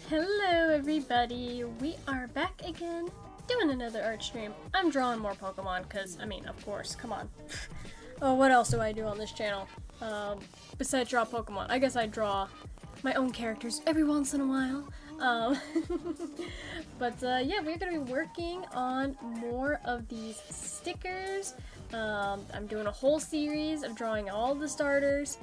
Hello everybody, we are back again doing another art stream. I'm drawing more Pokemon because, I mean, of course, come on. Oh, what else do I do on this channel? Besides draw Pokemon. I guess I draw my own characters every once in a while. Yeah, we're going to be working on more of these stickers. I'm doing a whole series of drawing all the starters.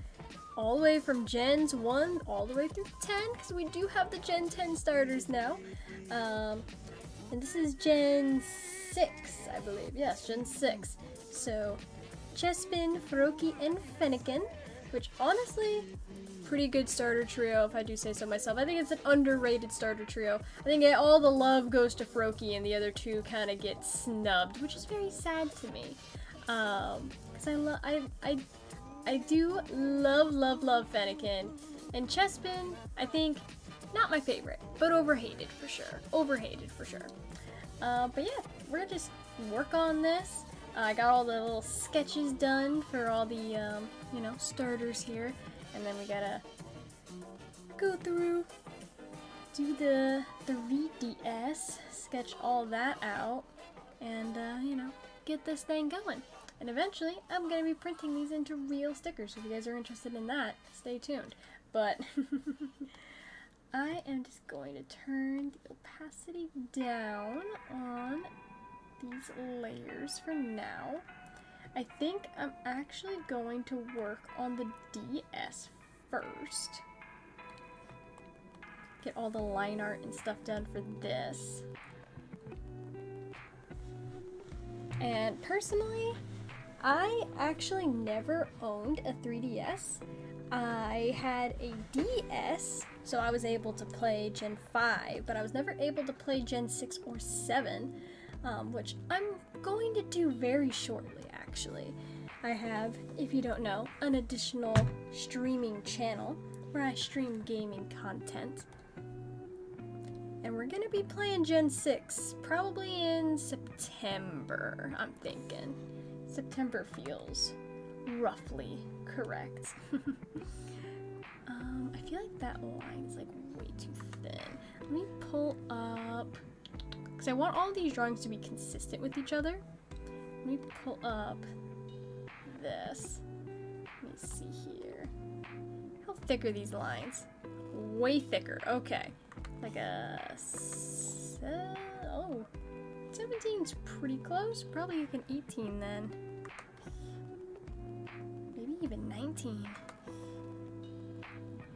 All the way from Gens 1 all the way through 10, because we do have the Gen 10 starters now. And this is Gen 6, I believe. Yes, Gen 6. So, Chespin, Froakie, and Fennekin, which honestly, pretty good starter trio, if I do say so myself. I think it's an underrated starter trio. I think all the love goes to Froakie and the other two kind of get snubbed, which is very sad to me. Because I do love Fennekin, and Chespin, I think, not my favorite, but overhated for sure. But yeah, we're gonna just work on this. I got all the little sketches done for all the, you know, starters here, and then we gotta go through, do the 3DS, sketch all that out, and, you know, get this thing going. And eventually, I'm going to be printing these into real stickers, so if you guys are interested in that, stay tuned. But, I am just going to turn the opacity down on these layers for now. I think I'm actually going to work on the DS first. Get all the line art and stuff done for this. And personally, I actually never owned a 3DS. I had a DS, so I was able to play Gen 5, but I was never able to play Gen 6 or 7, which I'm going to do very shortly, actually. I have, if you don't know, an additional streaming channel where I stream gaming content. And we're going to be playing Gen 6 probably in September, I'm thinking. September feels roughly correct. I feel like that line is like way too thin. Let me pull up, because I want all these drawings to be consistent with each other. Let me pull up this. Let me see here. How thick are these lines? Way thicker. Okay. Like a... oh. 17's pretty close. Probably like an 18 then. Maybe even 19.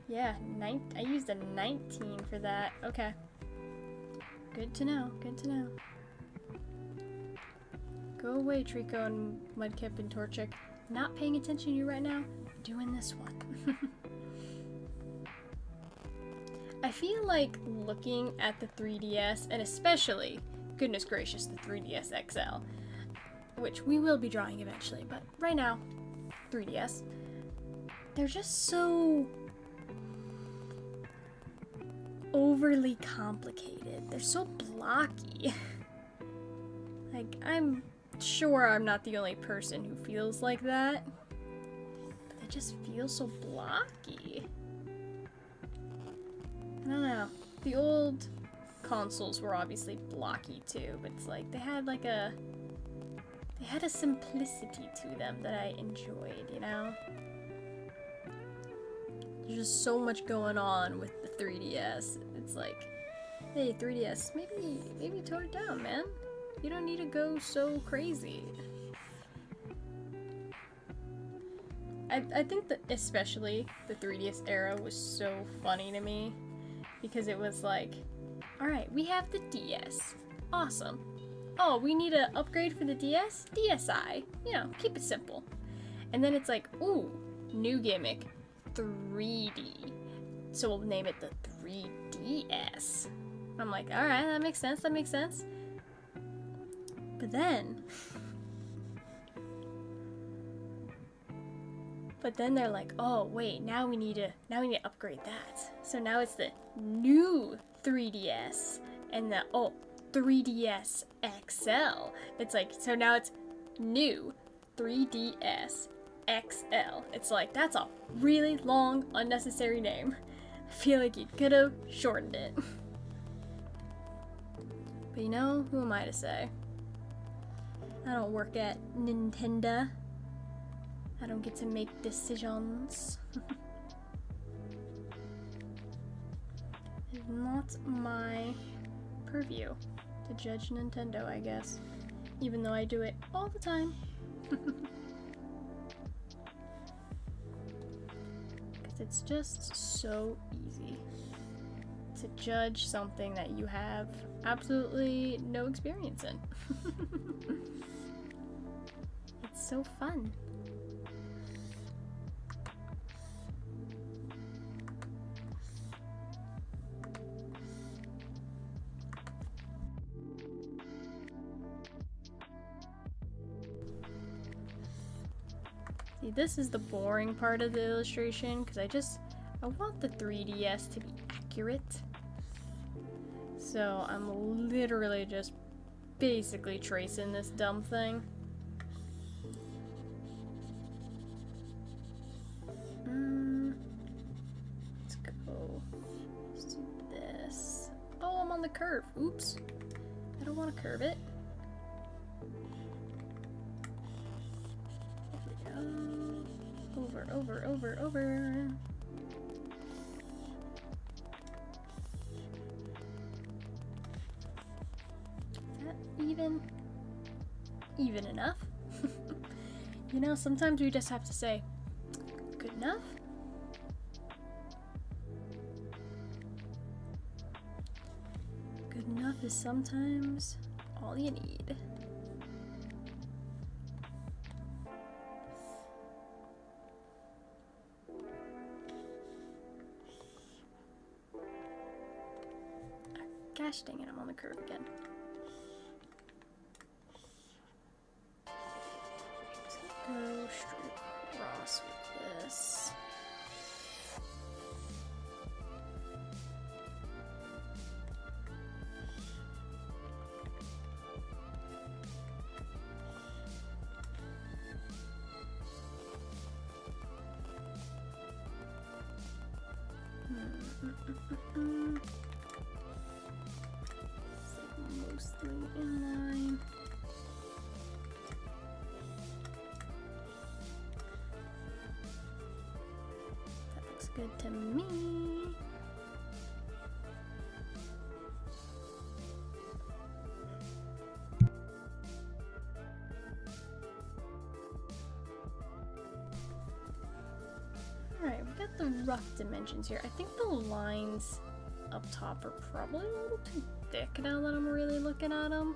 Yeah, I used a 19 for that. Okay. Good to know. Good to know. Go away, Trico and Mudkip and Torchic. Not paying attention to you right now. Doing this one. I feel like looking at the 3DS, and especially, goodness gracious, the 3DS XL, which we will be drawing eventually, but right now, 3DS, they're just so overly complicated. They're so blocky. Like, I'm sure I'm not the only person who feels like that, but they just feel so blocky. the old consoles were obviously blocky too, but it's like they had a simplicity to them that I enjoyed, you know? There's just so much going on with the 3DS. It's like, hey, 3DS, maybe tone it down, man. You don't need to go so crazy. I think that especially the 3DS era was so funny to me because it was like, alright, we have the DS. Awesome. Oh, we need an upgrade for the DS? DSi. You know, keep it simple. And then it's like, ooh, new gimmick. 3D. So we'll name it the 3DS. I'm like, alright, that makes sense, that makes sense. But then they're like, oh wait, now we need to upgrade that. So now it's the new 3DS and the 3DS XL. It's like, so now it's new 3DS XL. It's like, that's a really long, unnecessary name. I feel like you could have shortened it. But you know, who am I to say? I don't work at Nintendo. I don't get to make decisions. It's not my purview to judge Nintendo, I guess. Even though I do it all the time. Because it's just so easy to judge something that you have absolutely no experience in. It's so fun. See, this is the boring part of the illustration because I want the 3DS to be accurate. So I'm literally just basically tracing this dumb thing. Let's go. Let's do this. Oh, I'm on the curve. Oops. I don't want to curve it. Over. Is that even enough? You know, sometimes we just have to say, good enough? Good enough is sometimes all you need. Gosh dang it, I'm on the curve again. Let's go straight across with this. Mostly in line. That looks good to me. Alright, we got the rough dimensions here. I think the lines up top are probably a little too thick now that I'm really looking at them.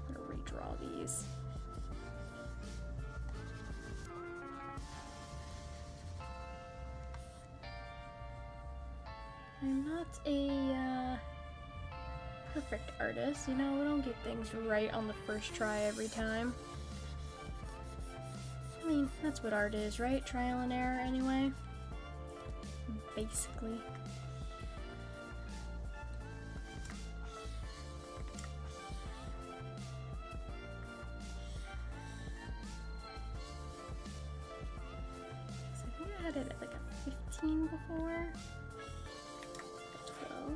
I'm gonna redraw these. I'm not a perfect artist, you know, I don't get things right on the first try every time. I mean, that's what art is, right? Trial and error anyway. Basically. So I think I had it at like a 15 before. A 12.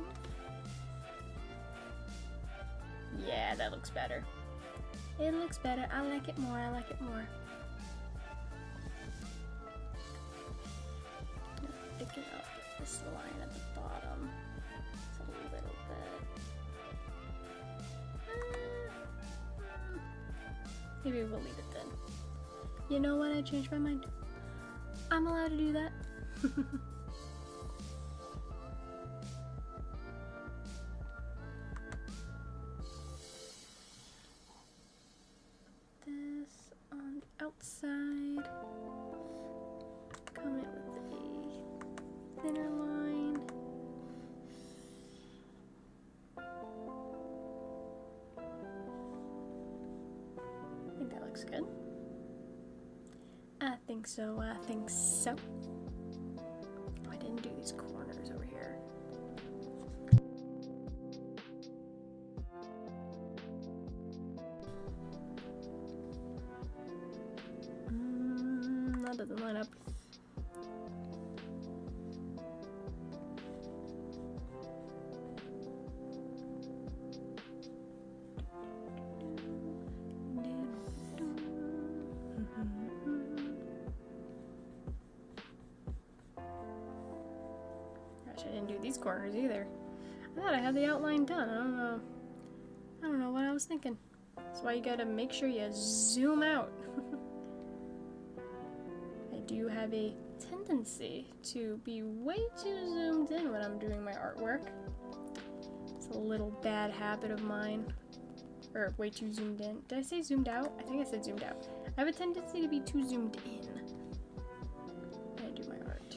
Yeah, that looks better. It looks better. I like it more. I like it more. Picking up this line at the bottom. It's a little bit. Maybe we'll leave it then. You know what? I changed my mind. I'm allowed to do that. This on the outside. Come in with a thinner line. I think that looks good. I think so, I think so. Oh, I didn't do these corners over here. That doesn't line up. Gosh, I didn't do these corners either. I thought I had the outline done. I don't know what I was thinking. That's why you gotta make sure you zoom out. I do have a tendency to be way too zoomed in when I'm doing my artwork. It's a little bad habit of mine. Or way too zoomed in. Did I say zoomed out? I think I said zoomed out. I have a tendency to be too zoomed in when I do my art.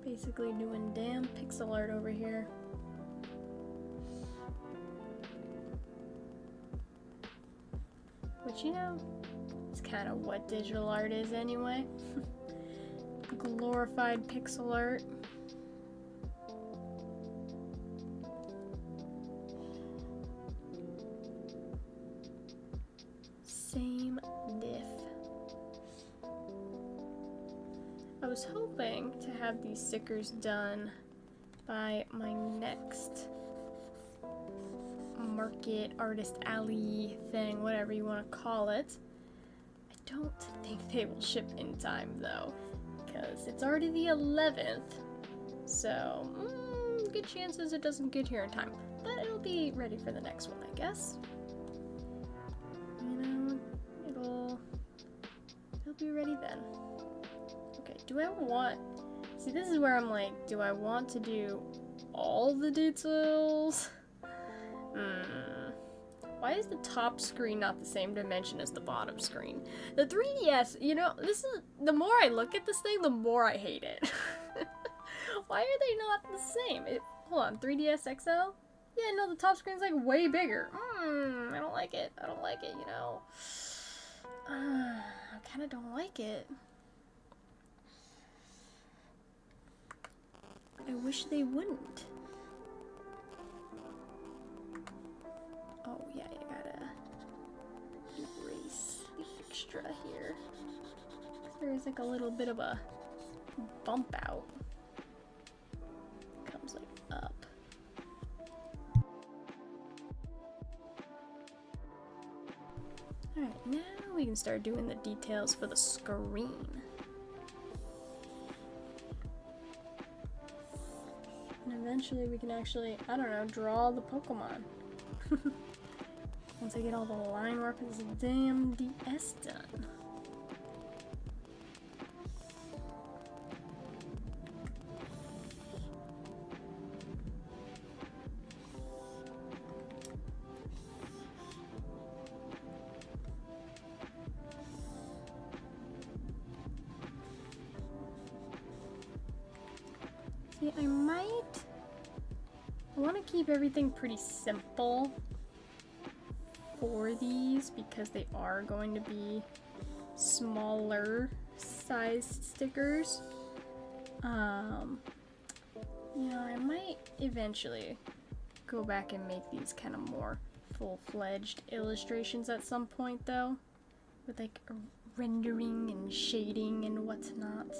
Basically doing damn pixel art over here. Which, you know, is kind of what digital art is anyway. Glorified pixel art. Same diff. I was hoping to have these stickers done by my next Market Artist Alley thing, whatever you want to call it. I don't think they will ship in time though, because it's already the 11th, so good chances it doesn't get here in time, but it'll be ready for the next one, I guess. You know, it'll be ready then. Okay, do I want, see, this is where I'm like, do I want to do all the details? Why is the top screen not the same dimension as the bottom screen? The 3DS, you know, this is, the more I look at this thing, the more I hate it. Why are they not the same? Hold on, 3DS XL? Yeah, no, the top screen's like way bigger. I don't like it. I don't like it, you know. I kind of don't like it. I wish they wouldn't. Oh yeah, you gotta erase the extra here. There's like a little bit of a bump out. Comes like up. Alright, now we can start doing the details for the screen. And eventually we can actually, I don't know, draw the Pokemon. Once I get all the line work of this damn DS done. See, I want to keep everything pretty simple for these because they are going to be smaller sized stickers. You know, I might eventually go back and make these kind of more full-fledged illustrations at some point though, with like rendering and shading and whatnot.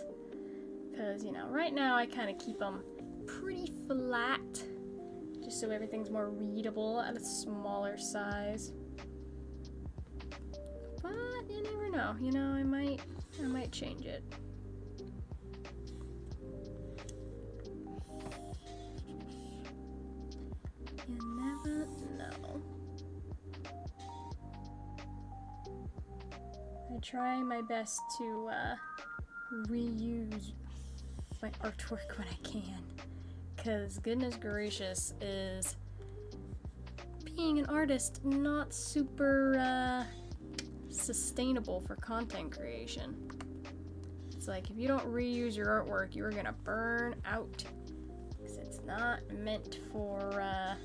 Because, you know, right now I kind of keep them pretty flat, just so everything's more readable at a smaller size. But you never know, you know, I might change it. You never know. I try my best to reuse my artwork when I can, because goodness gracious, is being an artist not super sustainable for content creation. It's like if you don't reuse your artwork, you're gonna burn out, because it's not meant for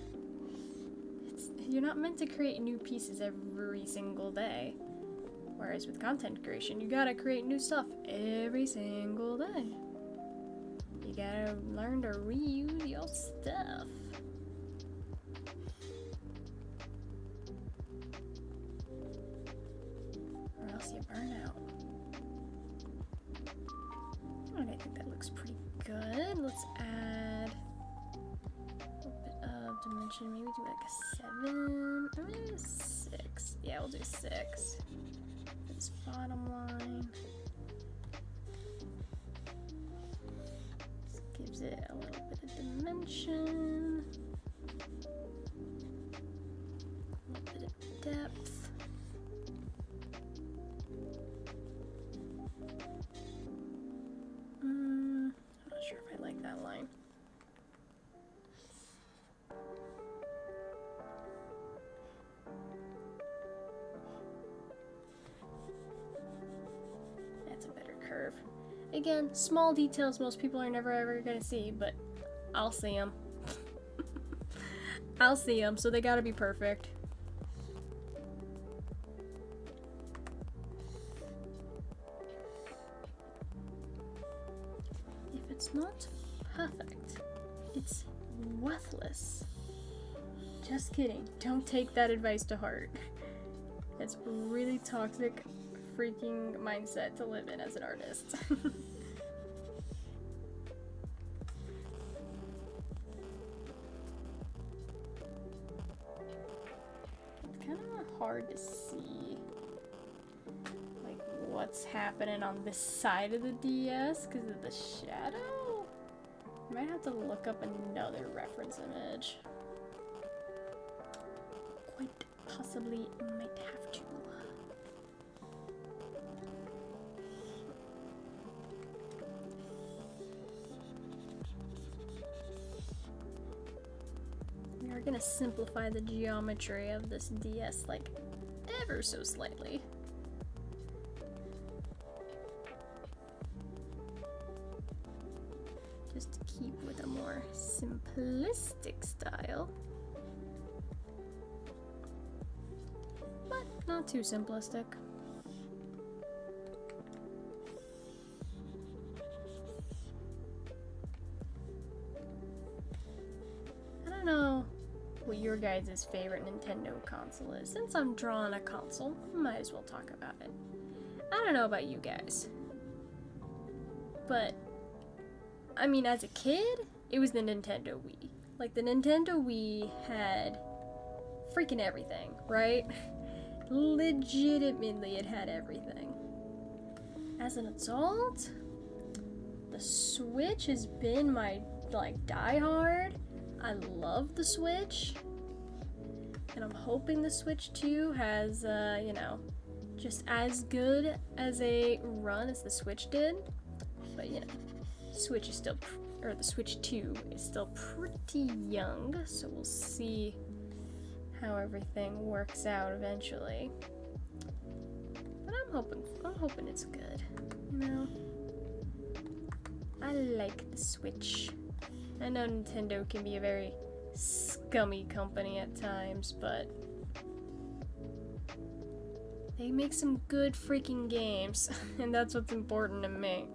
you're not meant to create new pieces every single day. Whereas with content creation, you gotta create new stuff every single day. You gotta learn to reuse your stuff. Or else you burn out. I think that looks pretty good. Let's add a little bit of dimension. Maybe do like a 7. Or maybe a 6. Yeah, we'll do 6. This bottom line. This gives it a little bit of dimension. A little bit of depth. I'm not sure if I like that line. That's a better curve. Again, small details most people are never ever gonna see, but I'll see them. I'll see them, so they gotta be perfect. If it's not perfect, it's worthless. Just kidding. Don't take that advice to heart. It's a really toxic freaking mindset to live in as an artist. It's kind of hard to see like what's happening on this side of the DS because of the shadow. I might have to look up another reference image. Quite possibly might have to. We are gonna simplify the geometry of this DS like ever so slightly. Just to keep with a more simplistic style. But not too simplistic. I don't know what your guys' favorite Nintendo console is. Since I'm drawing a console, might as well talk about it. I don't know about you guys, but I mean, as a kid, it was the Nintendo Wii. Like, the Nintendo Wii had freaking everything, right? Legitimately, it had everything. As an adult, the Switch has been my, like, diehard. I love the Switch. And I'm hoping the Switch 2 has, you know, just as good as a run as the Switch did. But, you know, Switch is still, or the Switch 2 is still pretty young, so we'll see how everything works out eventually. But I'm hoping it's good, you know? I like the Switch. I know Nintendo can be a very scummy company at times, but they make some good freaking games, and that's what's important to me.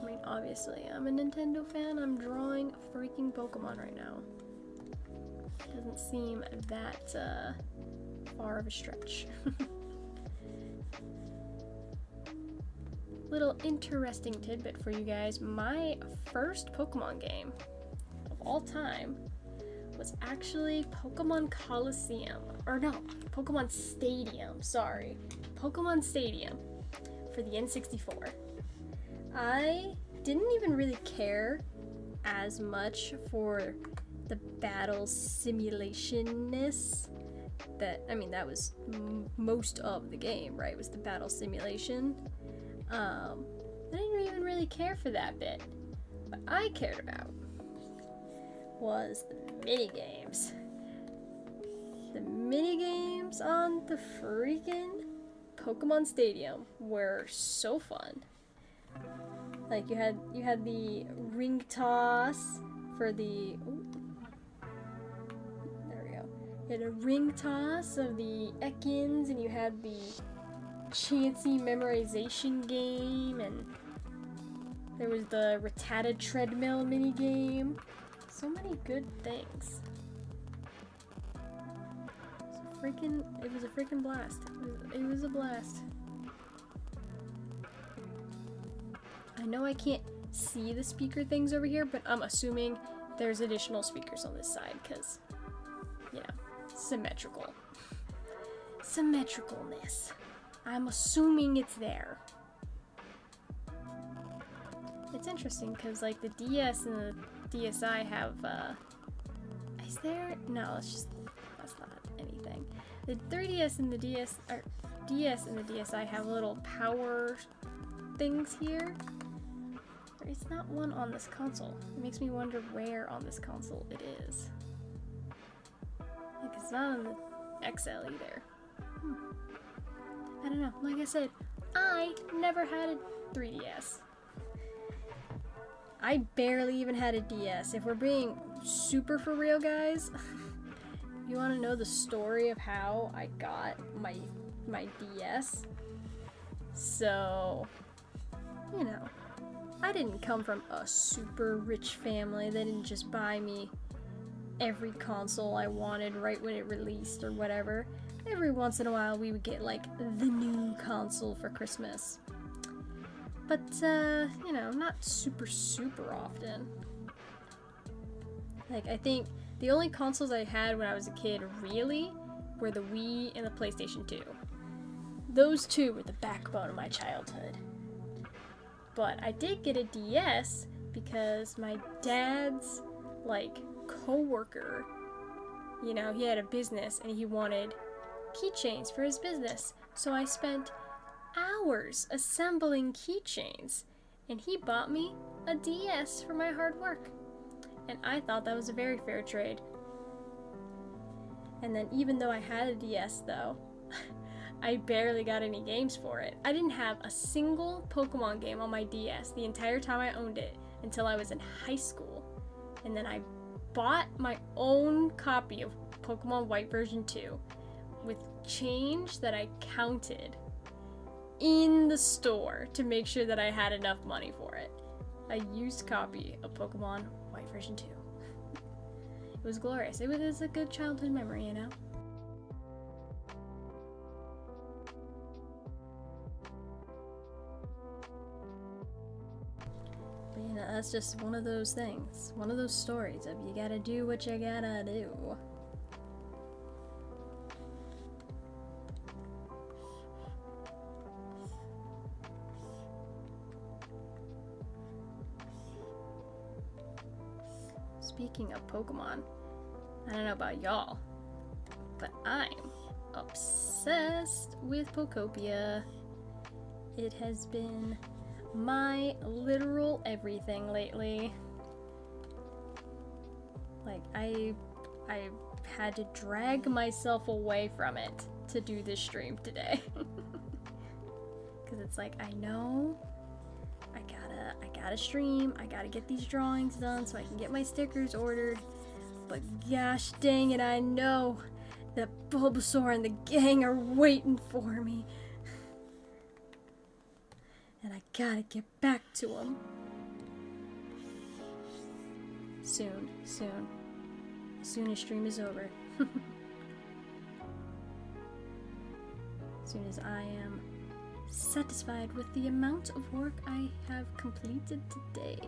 I mean, obviously, I'm a Nintendo fan. I'm drawing freaking Pokemon right now. Doesn't seem that far of a stretch. Little interesting tidbit for you guys. My first Pokemon game of all time was actually Pokemon Coliseum. Or no, Pokemon Stadium, sorry. Pokemon Stadium for the N64. I didn't even really care as much for the battle simulation-ness that, I mean, that was most of the game, right? Was the battle simulation. I didn't even really care for that bit. What I cared about was the minigames. The minigames on the freaking Pokemon Stadium were so fun. Like you had the ring toss for the there we go. You had a ring toss of the Ekans, and you had the Chansey memorization game, and there was the Rattata treadmill mini game. So many good things. It was a freaking blast. It was a blast. I know I can't see the speaker things over here, but I'm assuming there's additional speakers on this side because, you know, symmetrical. Symmetricalness. I'm assuming it's there. It's interesting because, like, the DS and the DSi have, is there? No, that's not anything. The 3DS and the DS and the DSi have little power things here. It's not one on this console. It makes me wonder where on this console it is. Like, it's not on the XL either. I don't know. Like I said, I never had a 3DS. I barely even had a DS. If we're being super for real, guys, you want to know the story of how I got my DS? So, you know, I didn't come from a super rich family. They didn't just buy me every console I wanted right when it released or whatever. Every once in a while we would get like the new console for Christmas. But, you know, not super often. Like, I think the only consoles I had when I was a kid really were the Wii and the PlayStation 2. Those two were the backbone of my childhood. But I did get a DS because my dad's, like, co-worker, you know, he had a business and he wanted keychains for his business. So I spent hours assembling keychains, and he bought me a DS for my hard work. And I thought that was a very fair trade. And then even though I had a DS though, I barely got any games for it. I didn't have a single Pokemon game on my DS the entire time I owned it until I was in high school. And then I bought my own copy of Pokemon White version 2 with change that I counted in the store to make sure that I had enough money for it. A used copy of Pokemon White version 2. It was glorious. It was a good childhood memory, you know? But you know, that's just one of those things. One of those stories of you gotta do what you gotta do. Speaking of Pokemon, I don't know about y'all, but I'm obsessed with Pokopia. It has been my literal everything lately. Like, I had to drag myself away from it to do this stream today. Because it's like, I know I gotta stream, I gotta get these drawings done so I can get my stickers ordered, but gosh dang it, I know that Bulbasaur and the gang are waiting for me. And I gotta get back to them. Soon. as soon as stream is over. As soon as I am satisfied with the amount of work I have completed today,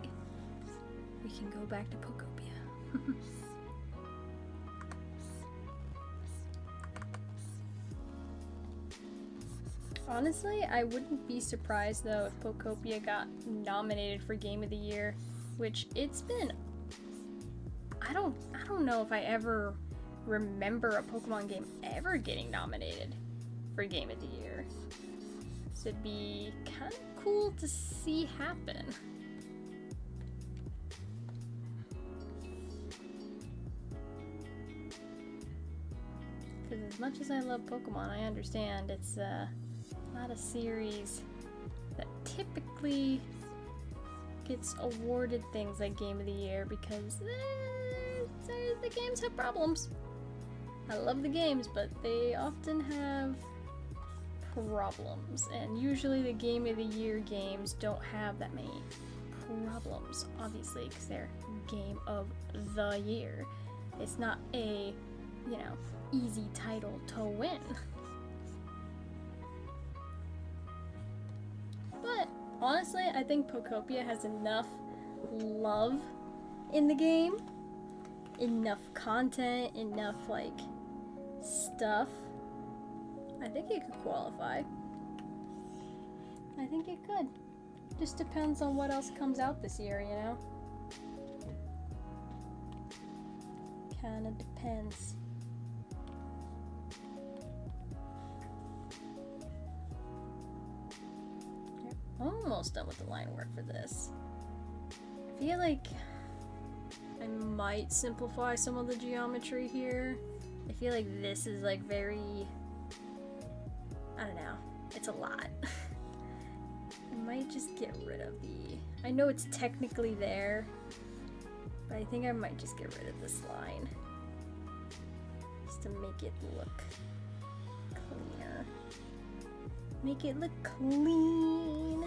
we can go back to Pokopia. Honestly, I wouldn't be surprised though if Pokopia got nominated for Game of the Year, which it's been. I don't know if I ever remember a Pokemon game ever getting nominated for Game of the Year. So it'd be kind of cool to see happen. Because as much as I love Pokemon, I understand it's not a series that typically gets awarded things like Game of the Year because the games have problems. I love the games, but they often have problems, and usually the Game of the Year games don't have that many problems, obviously, because they're Game of the Year. It's not a, you know, easy title to win. But honestly, I think Pokopia has enough love in the game, enough content, enough like stuff. I think it could qualify. I think it could. Just depends on what else comes out this year, you know? Kinda depends. Almost done with the line work for this. I feel like I might simplify some of the geometry here. I feel like this is like very, I don't know, it's a lot. I might just get rid of the, I know it's technically there, but I think I might just get rid of this line. Just to make it look cleaner. Make it look clean.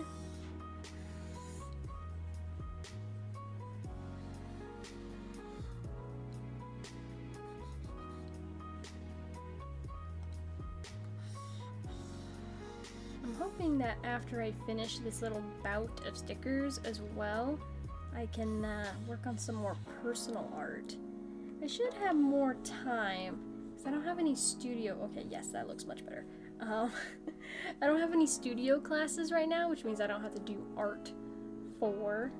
I'm hoping that after I finish this little bout of stickers as well, I can work on some more personal art. I should have more time, because I don't have any studio. Okay, yes, that looks much better. I don't have any studio classes right now, which means I don't have to do art for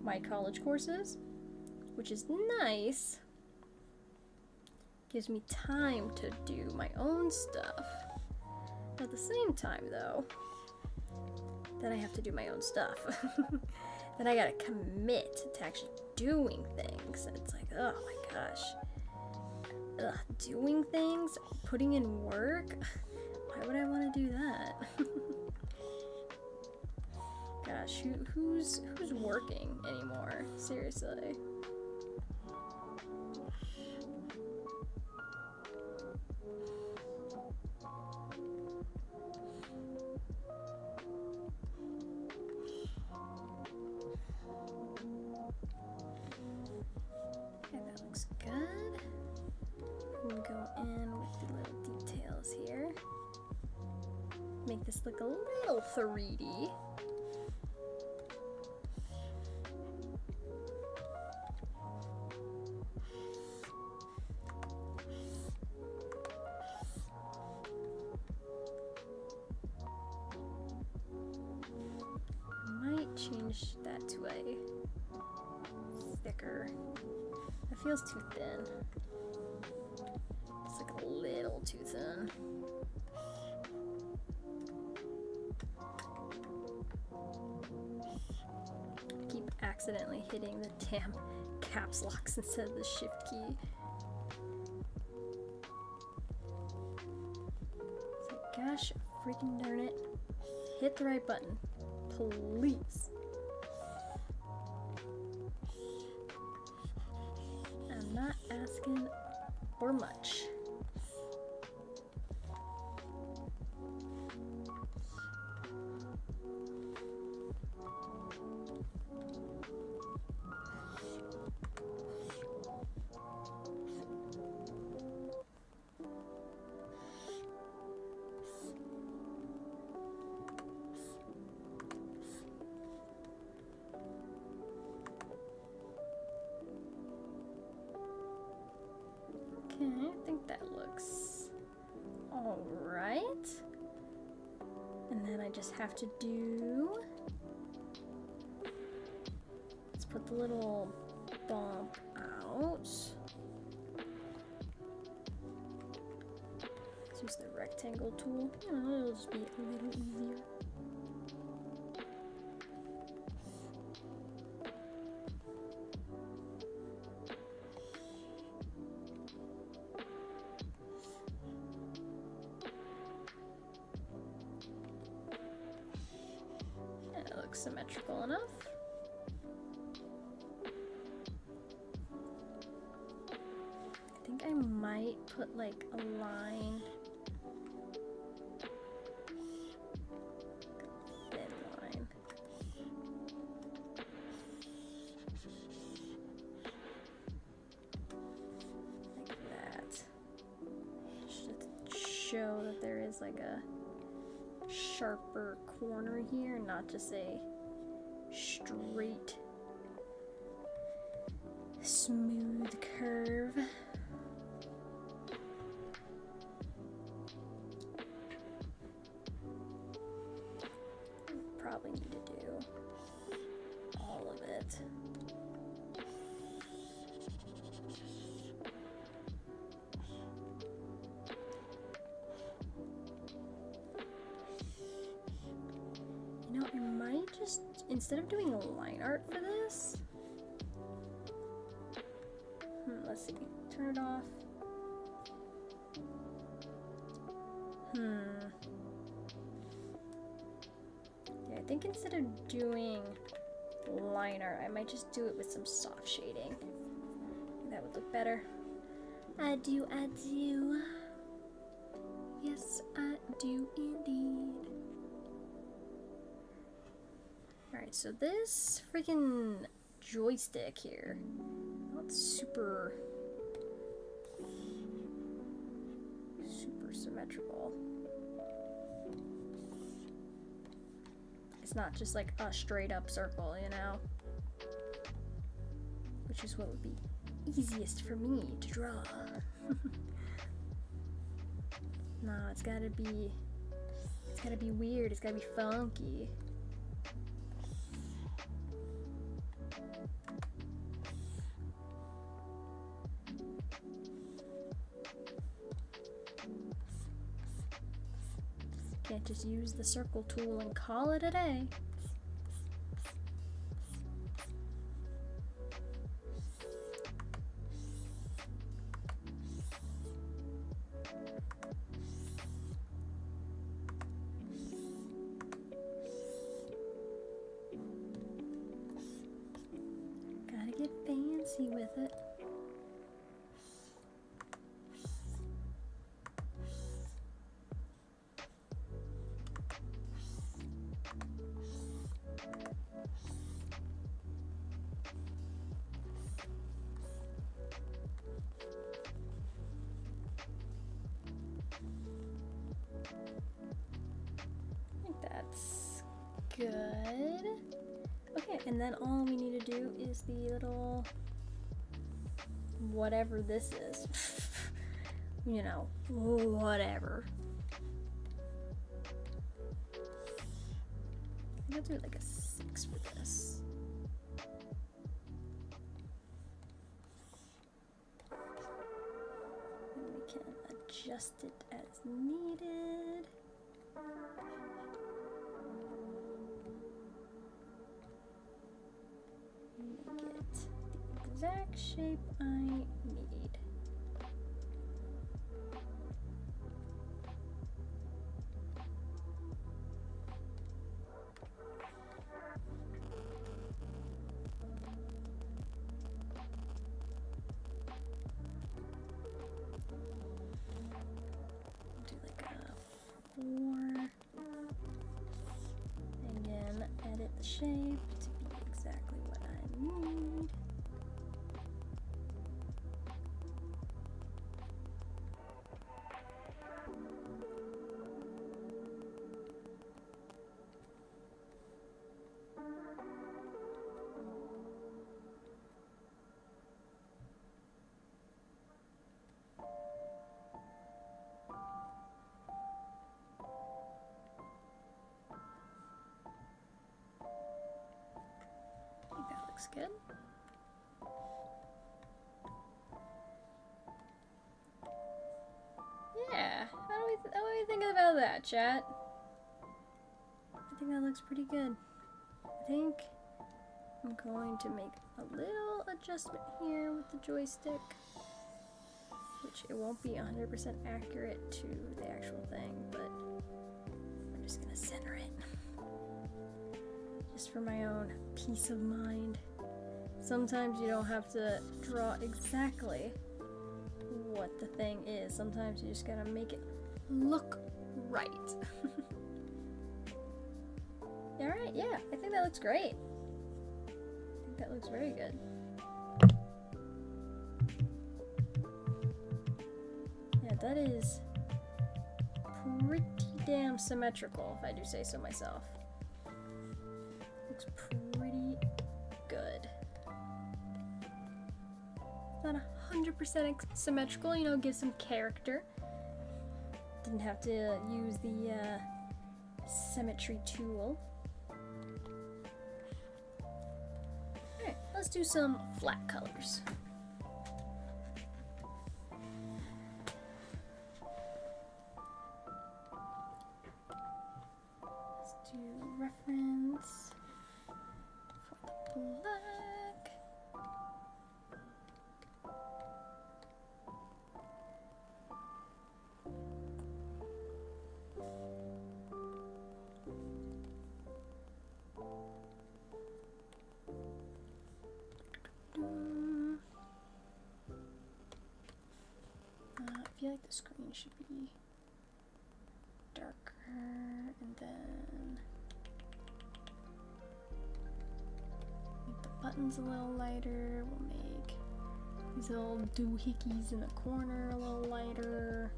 my college courses, which is nice. Gives me time to do my own stuff. At the same time, though, that I have to do my own stuff, then I gotta commit to actually doing things. It's like, oh my gosh. Ugh, doing things? Putting in work? Why would I want to do that? Gosh, who's working anymore? Seriously. Okay, that looks good. We'll go in with the little details here. Make this look a little 3D. I might change that to a thicker. It feels too thin. It's like a little too thin. Keep accidentally hitting the damn caps locks instead of the shift key. It's like, gosh, freaking darn it. Hit the right button, please. I'm not asking for much. Alright. And then I just have to do... Let's put the little bump out. Let's use the rectangle tool. It'll just be a little easier. That looks symmetrical enough. I think I might put like a line. Thin line. Like that. Just to show that there is like a sharper corner here, not just a straight, smooth curve. Probably need to do all of it. You know, I might just, instead of doing line art for this, let's see, turn it off. Yeah, I think instead of doing line art, I might just do it with some soft shading. That would look better. I do. Yes, I do indeed. Alright, so this freaking joystick here, not super symmetrical. It's not just like a straight up circle, you know? Which is what would be easiest for me to draw. No, it's gotta be weird, it's gotta be funky. Can't just use the circle tool and call it a day. Gotta get fancy with it. That's good. Okay, and then all we need to do is the little whatever this is. You know, whatever. I'm gonna do like a 6 for this. And we can adjust it as needed. Make it the exact shape I need. Do like a 4. Again, edit the shape to be exactly what I need. looks good. Yeah, what do we think about that, chat? I think that looks pretty good. I think I'm going to make a little adjustment here with the joystick, which it won't be 100% accurate to the actual thing, but I'm just gonna center it. Just for my own peace of mind. Sometimes you don't have to draw exactly what the thing is. Sometimes you just gotta make it look right. Alright, yeah, I think that looks great. I think that looks very good. Yeah, that is pretty damn symmetrical, if I do say so myself. Looks pretty good. Not 100% symmetrical, you know, give some character. Didn't have to use the symmetry tool. Alright, let's do some flat colors. Let's do reference for the black. I feel like the screen should be darker, and then make the buttons a little lighter. We'll make these little doohickeys in the corner a little lighter.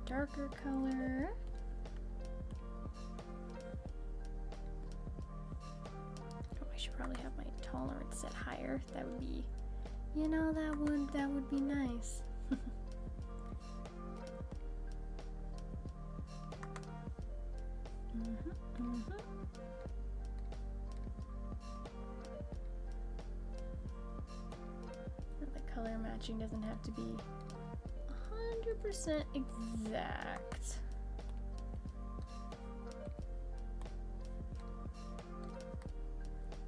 Darker color. Oh, I should probably have my tolerance set higher. That would be, you know, that would be nice. The color matching doesn't have to be 100% exact.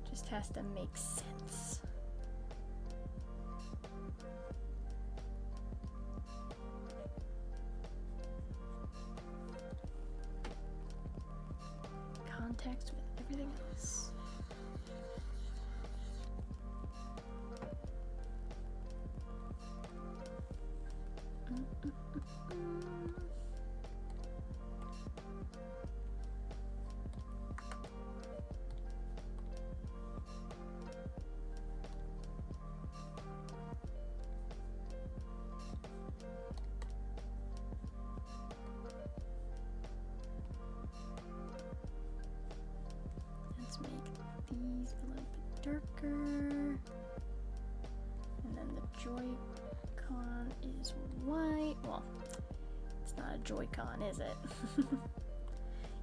Just has to make sense. Context with everything else. Let's make these a little bit darker. And then the Joy-Con is white. Well, it's not a Joy-Con, is it?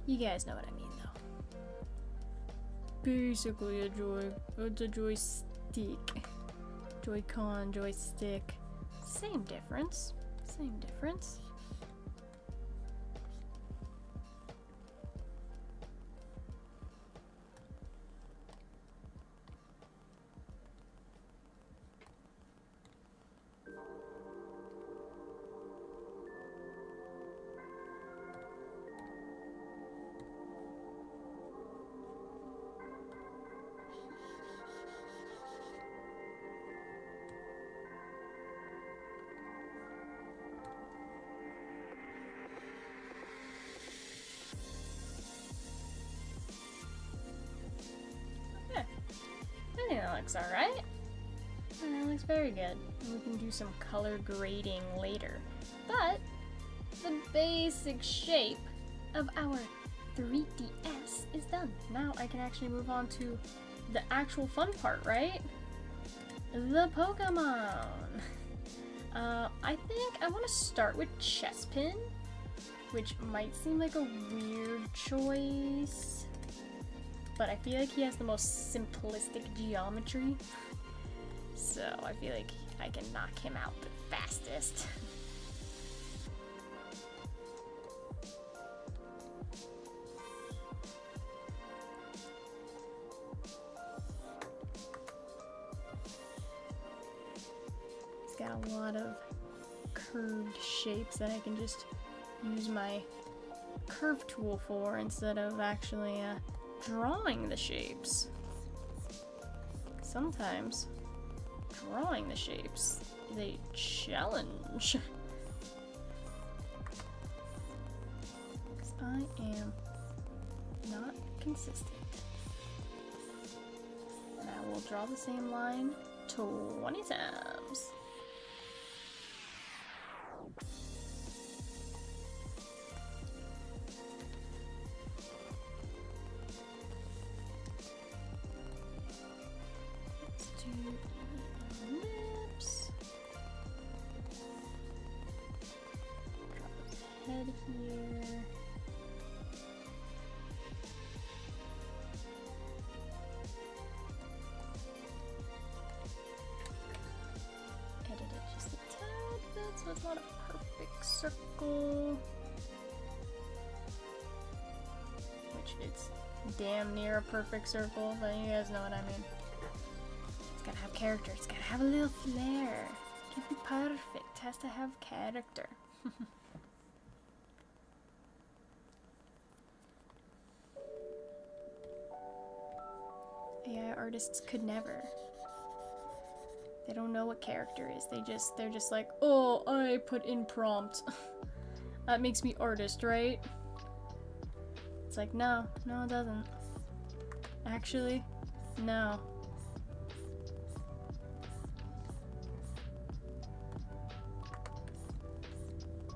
You guys know what I mean, though. Basically it's a joystick. Joy-Con, joystick. Same difference. Same difference. I think that looks alright. That looks very good. And we can do some color grading later. But the basic shape of our 3DS is done. Now I can actually move on to the actual fun part, right? The Pokemon. I think I want to start with Chespin, which might seem like a weird choice, but I feel like he has the most simplistic geometry, so I feel like I can knock him out the fastest. Got a lot of curved shapes that I can just use my curve tool for instead of actually drawing the shapes. Sometimes drawing the shapes is a challenge. Because I am not consistent. And I will draw the same line 20 times. Lips. Draw his head here. Edit it just a tad bit so it's not a perfect circle. Which it's damn near a perfect circle, but you guys know what I mean. It's gotta have character. It's gotta have a little flair. It can't be perfect. It has to have character. AI artists could never. They don't know what character is. They're just like, oh, I put in prompt. That makes me artist, right? It's like, no, it doesn't. Actually, no.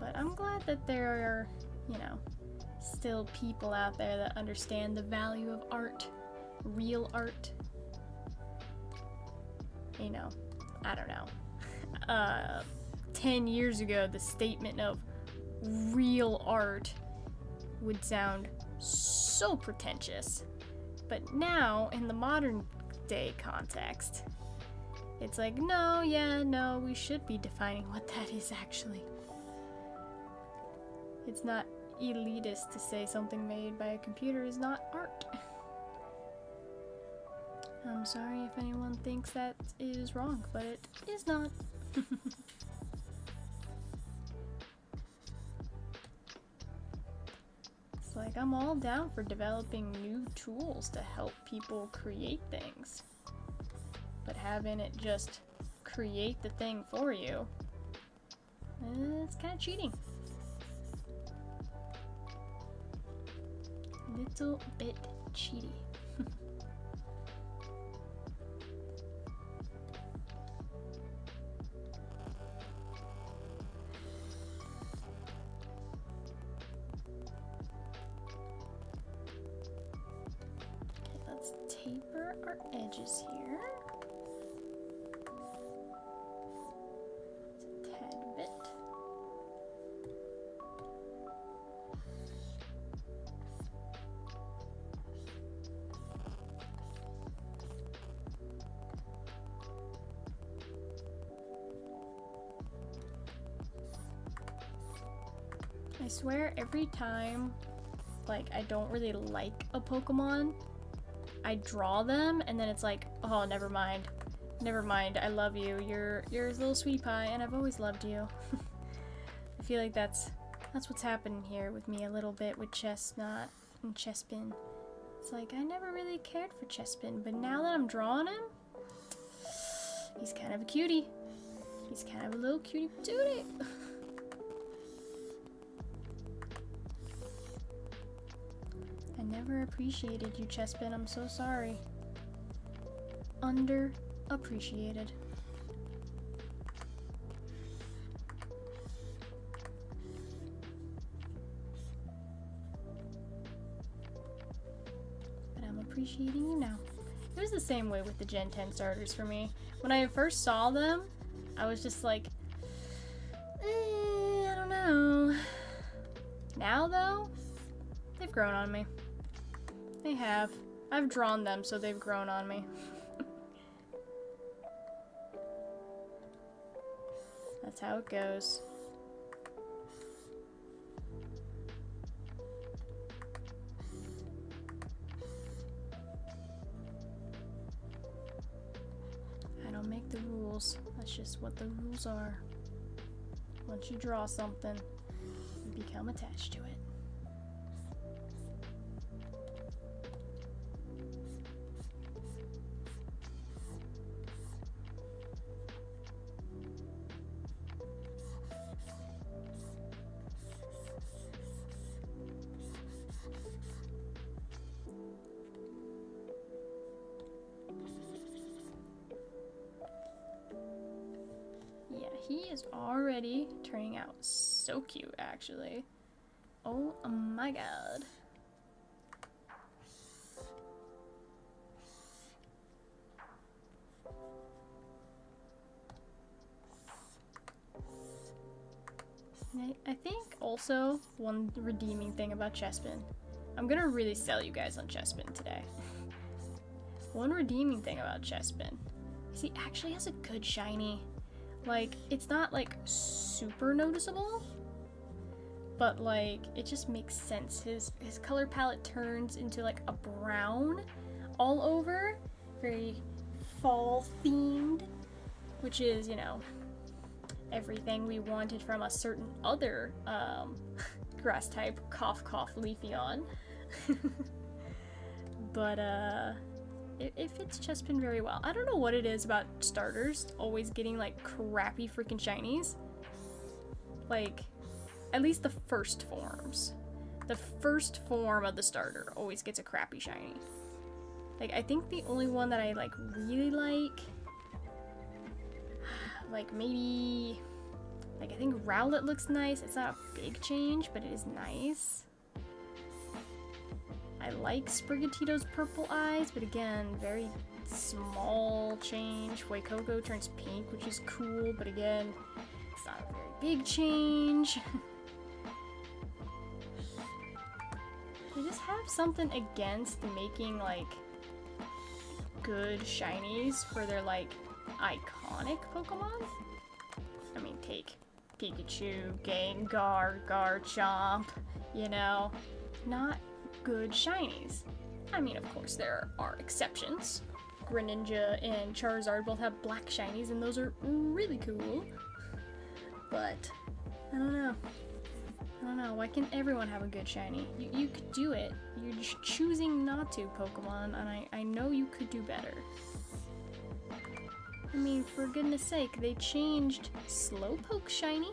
But I'm glad that there are, you know, still people out there that understand the value of art, real art. You know, I don't know. 10 years ago, the statement of real art would sound so pretentious. But now, in the modern day context, it's like, no, we should be defining what that is actually. It's not elitist to say something made by a computer is not art. I'm sorry if anyone thinks that is wrong, but it is not. It's like I'm all down for developing new tools to help people create things. But having it just create the thing for you, it's kind of cheating. Little bit cheaty. Okay, let's taper our edges here. Just a tad bit. I swear every time, like, I don't really like a Pokemon, I draw them and then it's like, oh, never mind, I love you, you're a little sweetie pie and I've always loved you. I feel like that's what's happening here with me a little bit with Chestnut and Chespin. It's like, I never really cared for Chespin, but now that I'm drawing him, he's kind of a cutie. He's kind of a little cutie patootie. I never appreciated you, Chespin. I'm so sorry. Underappreciated. appreciating you now. It was the same way with the Gen 10 starters for me. When I first saw them, I was just like, I don't know. Now though, they've grown on me. They have. I've drawn them, so they've grown on me. That's how it goes. I don't make the rules. That's just what the rules are. Once you draw something, you become attached to it. He is already turning out so cute, actually. Oh my god. I think also one redeeming thing about Chespin. I'm gonna really sell you guys on Chespin today. One redeeming thing about Chespin is he actually has a good shiny. Like, it's not, like, super noticeable, but, like, it just makes sense. His color palette turns into, like, a brown all over, very fall-themed, which is, you know, everything we wanted from a certain other, grass type, cough Leafeon. But, it fits Chespin very well. I don't know what it is about starters always getting like crappy freaking shinies. Like, at least the first forms. The first form of the starter always gets a crappy shiny. Like, I think the only one that I like really like maybe, like I think Rowlet looks nice. It's not a big change, but it is nice. I like Sprigatito's purple eyes, but again, very small change. Fuecoco turns pink, which is cool, but again, it's not a very big change. I just have something against making, like, good shinies for their, like, iconic Pokemon. I mean, take Pikachu, Gengar, Garchomp, you know, not good shinies. I mean, of course, there are exceptions. Greninja and Charizard both have black shinies, and those are really cool. But, I don't know. Why can't everyone have a good shiny? You could do it. You're just choosing not to, Pokemon, and I know you could do better. I mean, for goodness sake, they changed Slowpoke shiny.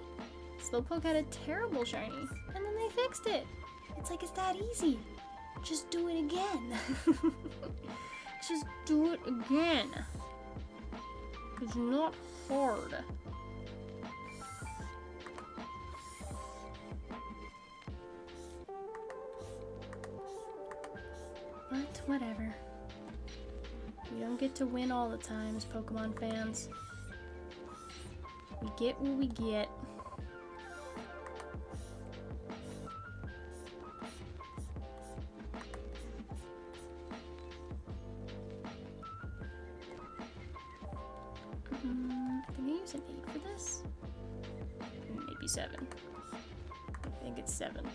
Slowpoke had a terrible shiny, and then they fixed it. It's like, it's that easy. Just do it again. Just do it again. It's not hard. But whatever. We don't get to win all the time as Pokemon fans. We get what we get. Can I use an 8 for this? Maybe 7. I think it's 7.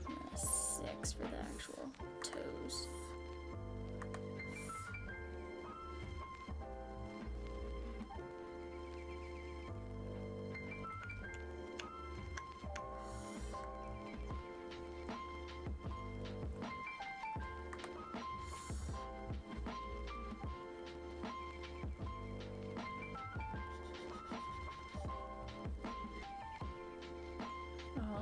And a 6 for the actual toes.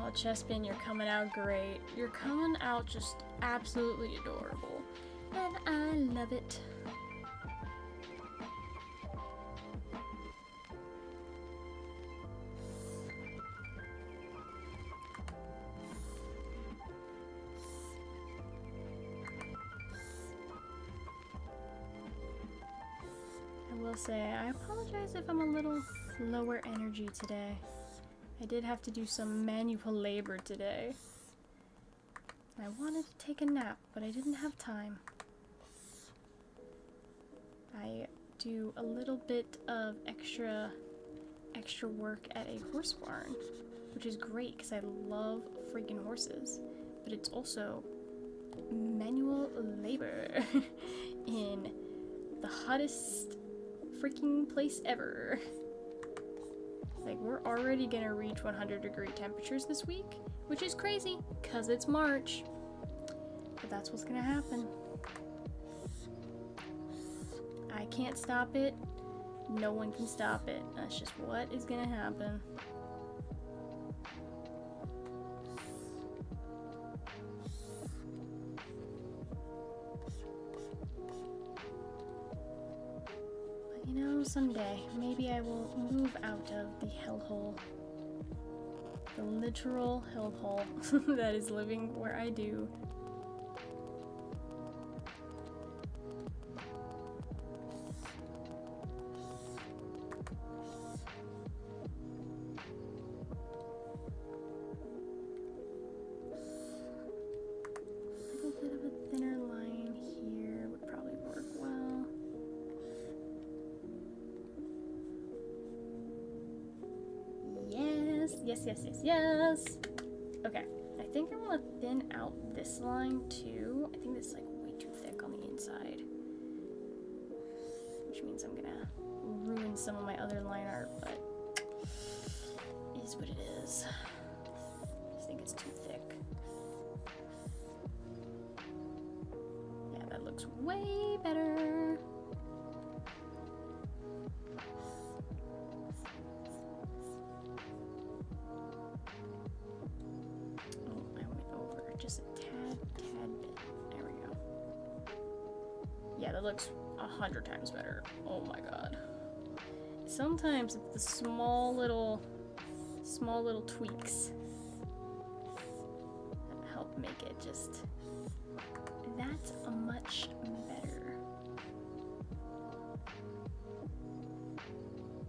Oh, Chespin, you're coming out great. You're coming out just absolutely adorable. And I love it. will say, I apologize if I'm a little lower energy today. I did have to do some manual labor today. I wanted to take a nap, but I didn't have time. I do a little bit of extra work at a horse barn, which is great because I love freaking horses, but it's also manual labor in the hottest freaking place ever. Like, we're already gonna reach 100-degree temperatures this week, which is crazy because it's March, but that's what's gonna happen. I can't stop it. No one can stop it. That's just what is gonna happen. But you know, someday, maybe I will move out of the hellhole. The literal hellhole that is living where I do. Yes. Okay, I think I want to thin out this line too. I think this is like way too thick on the inside, which means I'm gonna ruin some of my other line art, but it is what it is. I think it's too thick. Yeah, that looks way better. Just a tad bit. There we go. Yeah, that looks 100 times better. Oh my god. Sometimes it's the small little tweaks that help make it just that much better.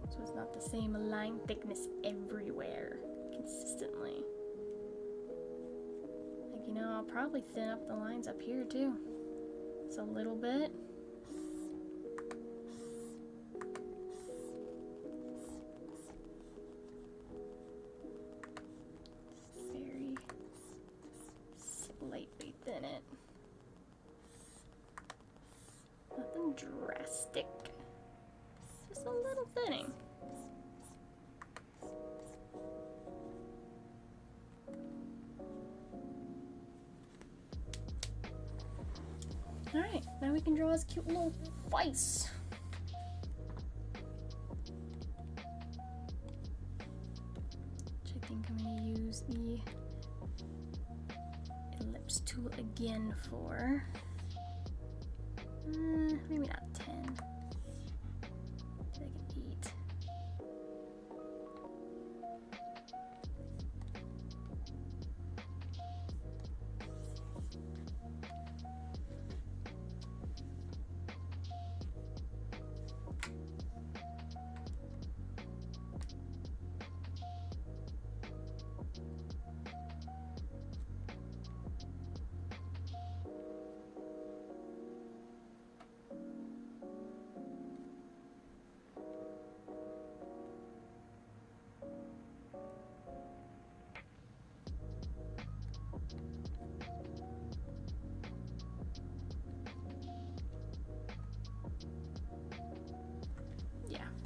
So it's not the same line thickness everywhere consistently. You know, I'll probably thin up the lines up here too. Just a little bit. Just very slightly thin it. Nothing drastic. Just a little thinning. Alright, now we can draw his cute little face. Which I think I'm going to use the ellipse tool again for. Maybe not 10. Like an 8.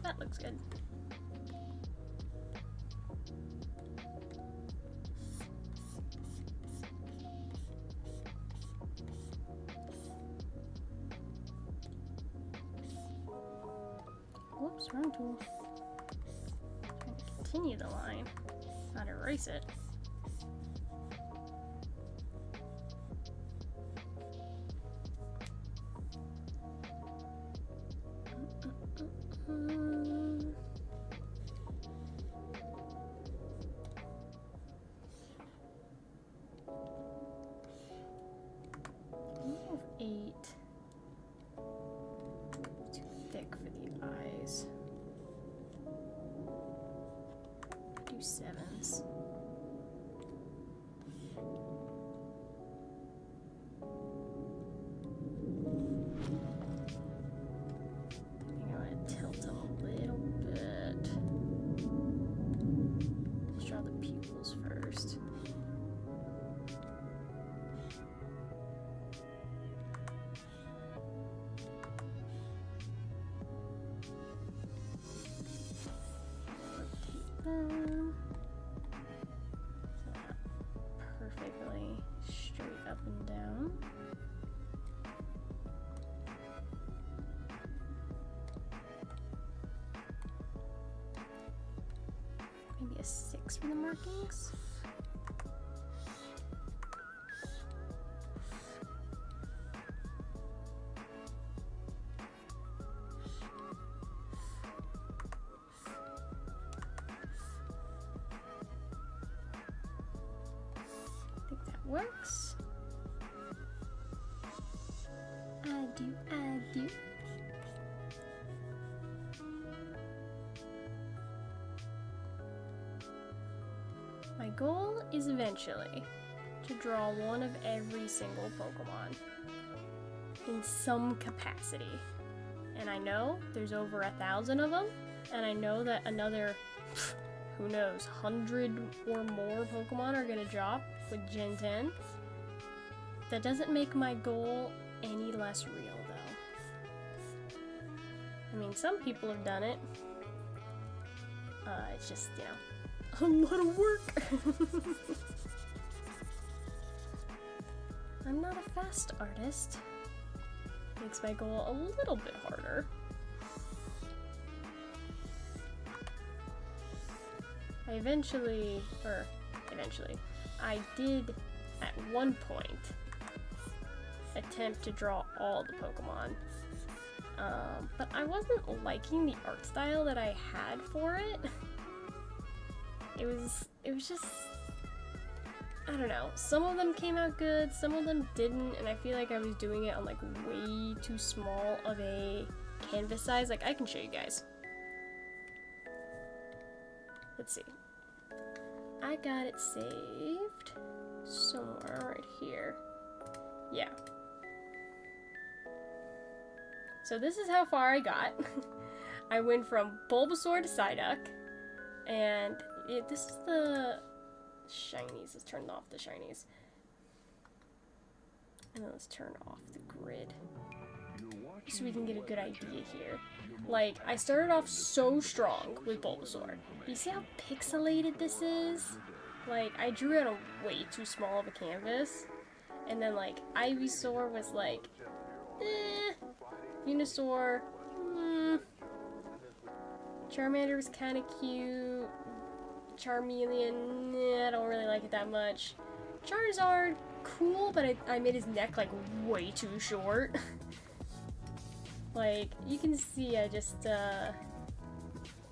That looks good. Whoops, wrong tool. Trying to continue the line, not erase it. Too thick for the eyes. 7s. I'm gonna tilt them a little bit. Let's draw the pupils first. Perfectly straight up and down. Maybe a 6 for the markings. Works. I do. My goal is eventually to draw one of every single Pokemon in some capacity. And I know there's over 1,000 of them, and I know that another, who knows, 100 or more Pokemon are gonna drop with Gen 10. That doesn't make my goal any less real, though. I mean, some people have done it. It's just, you know, a lot of work. I'm not a fast artist. Makes my goal a little bit harder. I did at one point attempt to draw all the Pokemon, but I wasn't liking the art style that I had for it. It was just, I don't know, some of them came out good, some of them didn't, and I feel like I was doing it on like way too small of a canvas size. Like, I can show you guys. Let's see. I got it saved somewhere right here. Yeah. So this is how far I got. I went from Bulbasaur to Psyduck, and this is the shinies. Let's turn off the shinies. And then let's turn off the grid, so we can get a good idea here. Like, I started off so strong with Bulbasaur. You see how pixelated this is? Like, I drew it on a way too small of a canvas. And then, like, Ivysaur was like, Venusaur, Charmander was kind of cute. Charmeleon, I don't really like it that much. Charizard, cool, but I made his neck, like, way too short. Like, you can see I just,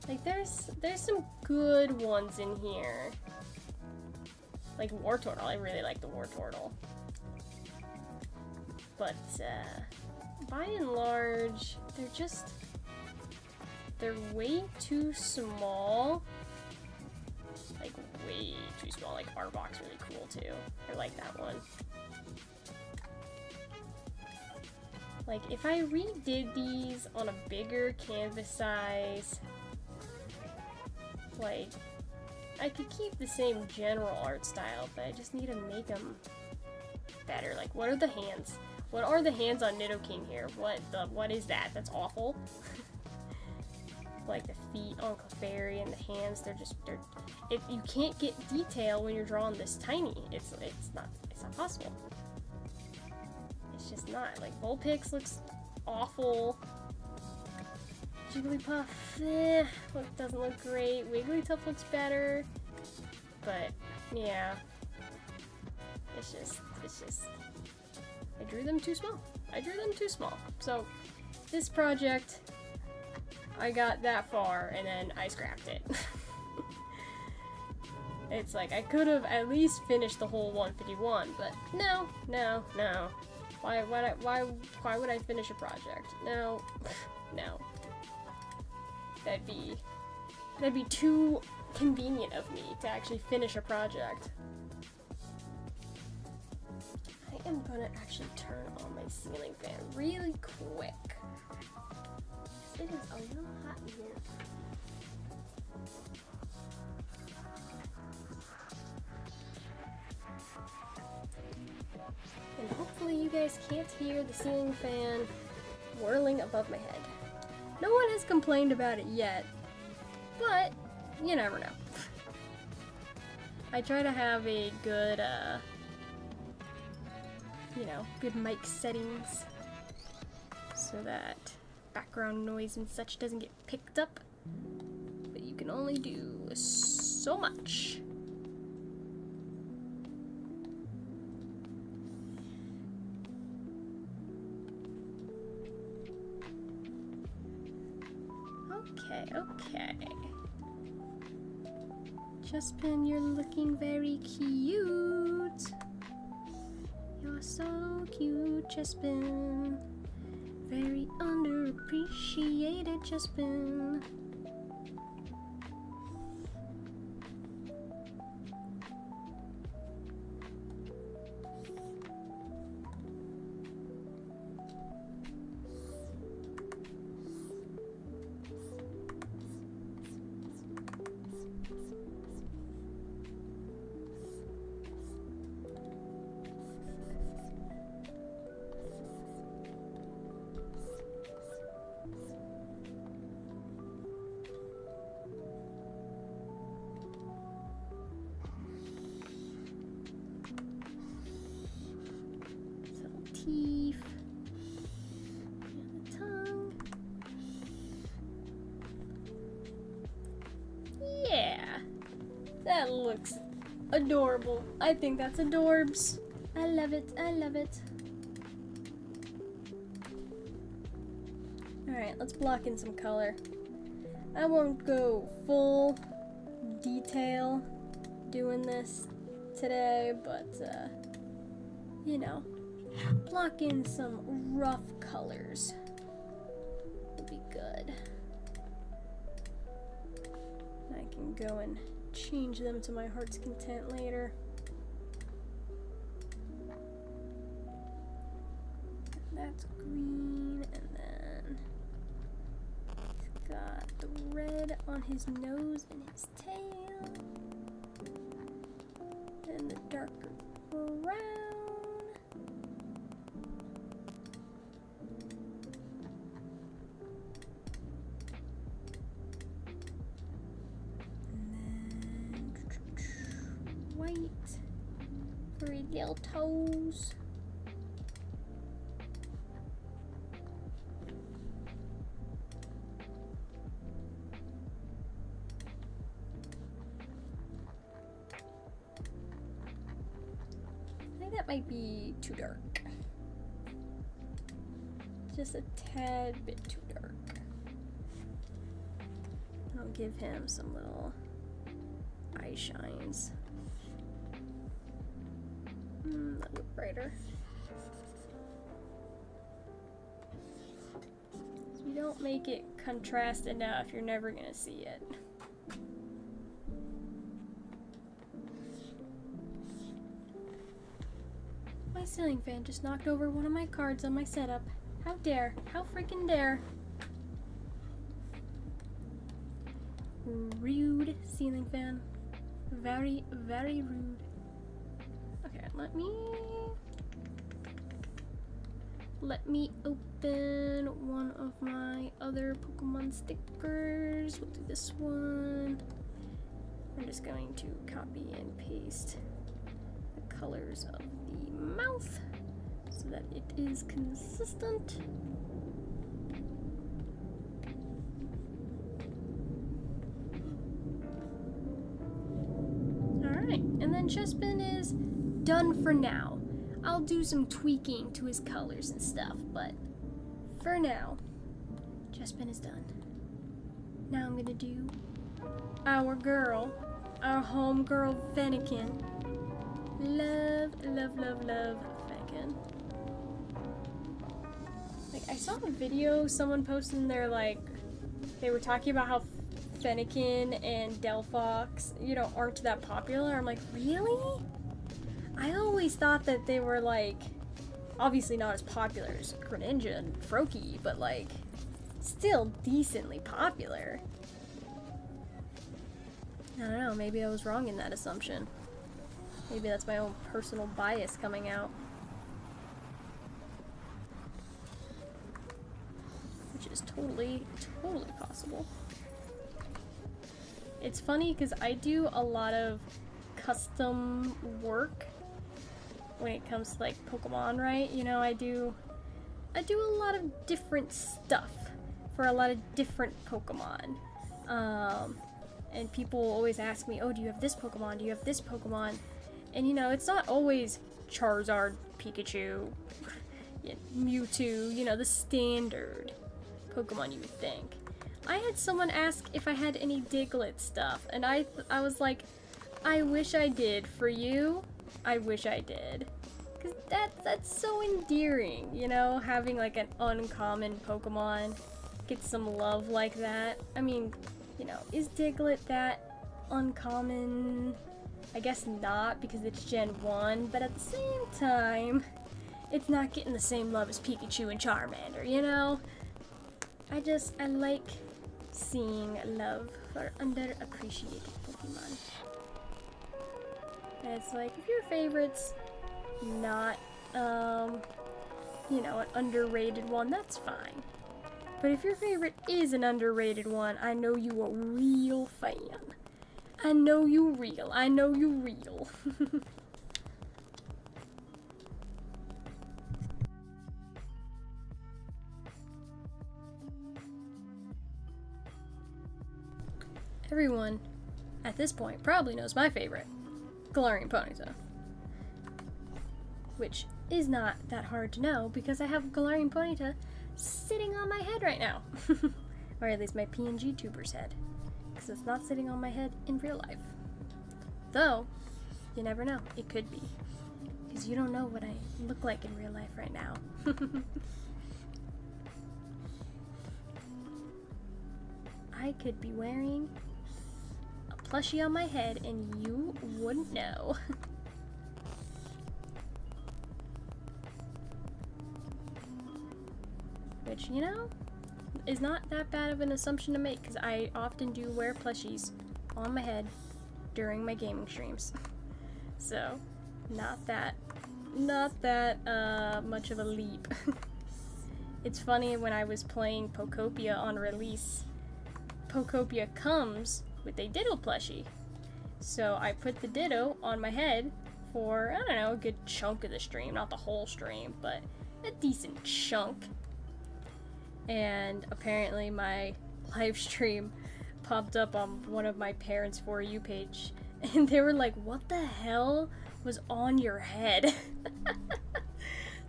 like, there's some good ones in here. Like Wartortle, I really like the Wartortle. But, by and large, they're way too small. Like, way too small. Like, Arbok's really cool, too. I like that one. Like, if I redid these on a bigger canvas size, like, I could keep the same general art style, but I just need to make them better. Like, what are the hands? What are the hands on Nidoking here? What is that? That's awful. Like, the feet on Clefairy and the hands, you can't get detail when you're drawing this tiny. It's not possible. It's just not. Like, Vulpix looks awful. Jigglypuff, doesn't look great. Wigglytuff looks better. But, yeah. It's just, I drew them too small. So, this project, I got that far, and then I scrapped it. It's like, I could have at least finished the whole 151, but no. Why would I finish a project? No. That'd be too convenient of me to actually finish a project. I am gonna actually turn on my ceiling fan really quick. It is a little hot in here. And hopefully you guys can't hear the ceiling fan whirling above my head. No one has complained about it yet, but you never know. I try to have a good, good mic settings so that background noise and such doesn't get picked up. But you can only do so much. Okay. Chespin, you're looking very cute. You're so cute, Chespin. Very underappreciated, Chespin. Teeth and the tongue. Yeah, that looks adorable. I think that's adorbs. I love it. I love it. Alright, let's block in some color. I won't go full detail doing this today, but block in some rough colors would be good. I can go and change them to my heart's content later. That's green, and then he's got the red on his nose and his tail, and the darker brown. White for his little toes. I think that might be too dark. Just a tad bit too dark. I'll give him some little eye shines. That look brighter. So you don't make it contrast enough, you're never gonna see it. My ceiling fan just knocked over one of my cards on my setup. How dare? How freaking dare? Rude ceiling fan. Very, very rude. Okay, let me open one of my other Pokemon stickers. We'll do this one. I'm just going to copy and paste the colors of the mouth so that it is consistent. Alright, and then Chespin is done for now. I'll do some tweaking to his colors and stuff, but for now, Chespin is done. Now I'm gonna do our girl, our home girl, Fennekin. Love, love, love, love Fennekin. Like, I saw a video someone posted and they're like, they were talking about how Fennekin and Delphox, you know, aren't that popular. I'm like, really? I always thought that they were, like, obviously not as popular as Greninja and Froakie, but, like, still decently popular. I don't know, maybe I was wrong in that assumption. Maybe that's my own personal bias coming out. Which is totally possible. It's funny because I do a lot of custom work when it comes to like Pokemon, right? You know, I do a lot of different stuff for a lot of different Pokemon. And people always ask me, oh, do you have this Pokemon? Do you have this Pokemon? And you know, it's not always Charizard, Pikachu, Mewtwo, you know, the standard Pokemon you would think. I had someone ask if I had any Diglett stuff, and I was like, I wish I did. For you, I wish I did. Because that's so endearing, you know, having like an uncommon Pokemon get some love like that. I mean, you know, is Diglett that uncommon? I guess not, because it's Gen 1, but at the same time, it's not getting the same love as Pikachu and Charmander, you know? I like seeing love for underappreciated Pokemon. And it's like, if your favorite's not, you know, an underrated one, that's fine. But if your favorite is an underrated one, I know you a real fan. I know you real. I know you real. Everyone, at this point, probably knows my favorite, Galarian Ponyta. Which is not that hard to know because I have Galarian Ponyta sitting on my head right now. Or at least my PNG tuber's head. Because it's not sitting on my head in real life. Though, you never know, it could be. Because you don't know what I look like in real life right now. I could be wearing a plushie on my head and you wouldn't know. Which, you know, is not that bad of an assumption to make because I often do wear plushies on my head during my gaming streams. So, not that much of a leap. It's funny, when I was playing Pokopia on release, Pokopia comes with a Ditto plushie. So I put the Ditto on my head for, I don't know, a good chunk of the stream. Not the whole stream, but a decent chunk. And apparently my live stream popped up on one of my parents' For You page. And they were like, what the hell was on your head?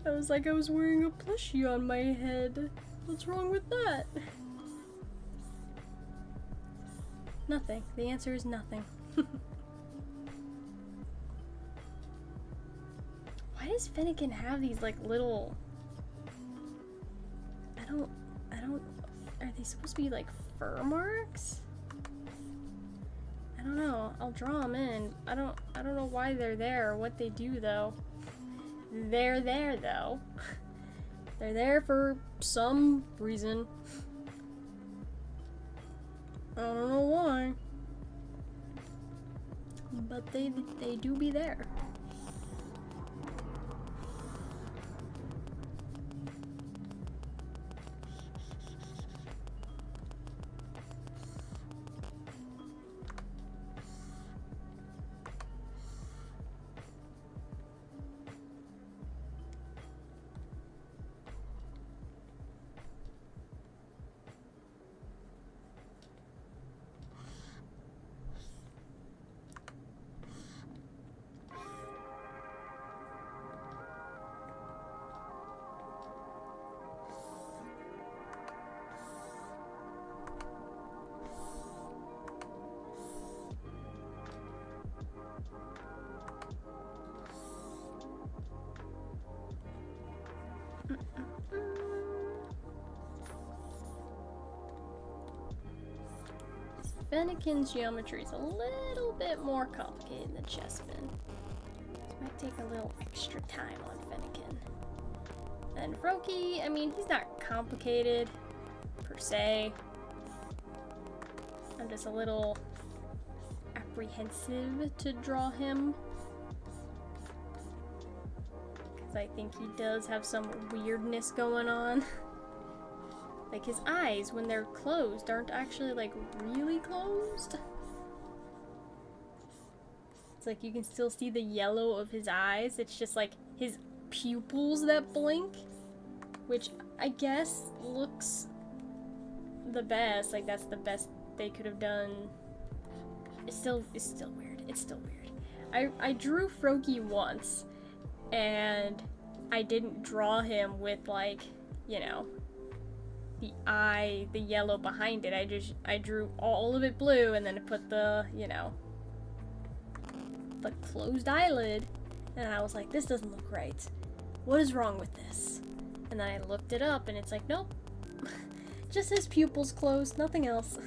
I was like, I was wearing a plushie on my head. What's wrong with that? Nothing. The answer is nothing. Why does Fennekin have these like little... I don't... Are they supposed to be like fur marks? I don't know. I'll draw them in. I don't know why they're there or what they do though. They're there though. They're there for some reason. I don't know why. But they do be there. Fennekin's geometry is a little bit more complicated than Chespin. This might take a little extra time on Fennekin. And Froakie, I mean, he's not complicated per se. I'm just a little apprehensive to draw him. Because I think he does have some weirdness going on. Like his eyes, when they're closed, aren't actually like really closed. It's like you can still see the yellow of his eyes. It's just like his pupils that blink, which I guess looks the best. Like that's the best they could have done. It's still weird. It's still weird. I drew Froakie once, and I didn't draw him with like, you know, the eye, the yellow behind it. I drew all of it blue and then put the, you know, the closed eyelid, and I was like, this doesn't look right. What is wrong with this? And then I looked it up and it's like, nope. Just his pupils closed, nothing else.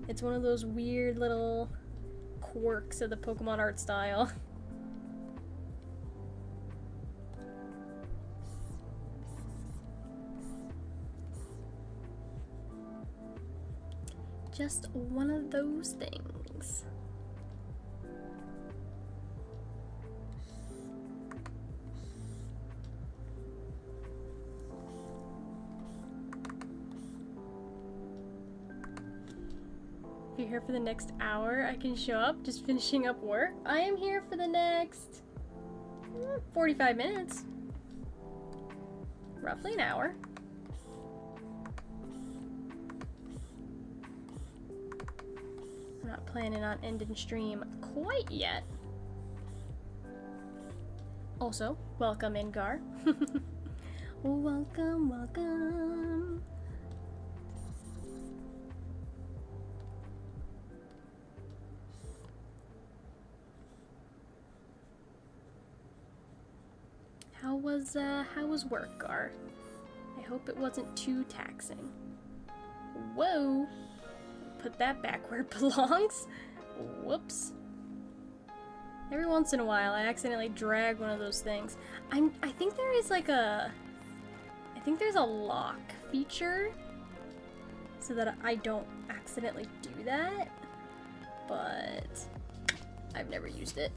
It's one of those weird little quirks of the Pokemon art style. Just one of those things. If you're here for the next hour, I can show up, just finishing up work. I am here for the next 45 minutes. Roughly an hour. I'm not planning on ending stream quite yet. Also, welcome Ingar. Welcome, welcome. How was work, Gar? I hope it wasn't too taxing. Whoa! Put that back where it belongs. Whoops. Every once in a while, I accidentally drag one of those things. I think there is like a... I think there's a lock feature so that I don't accidentally do that, but I've never used it.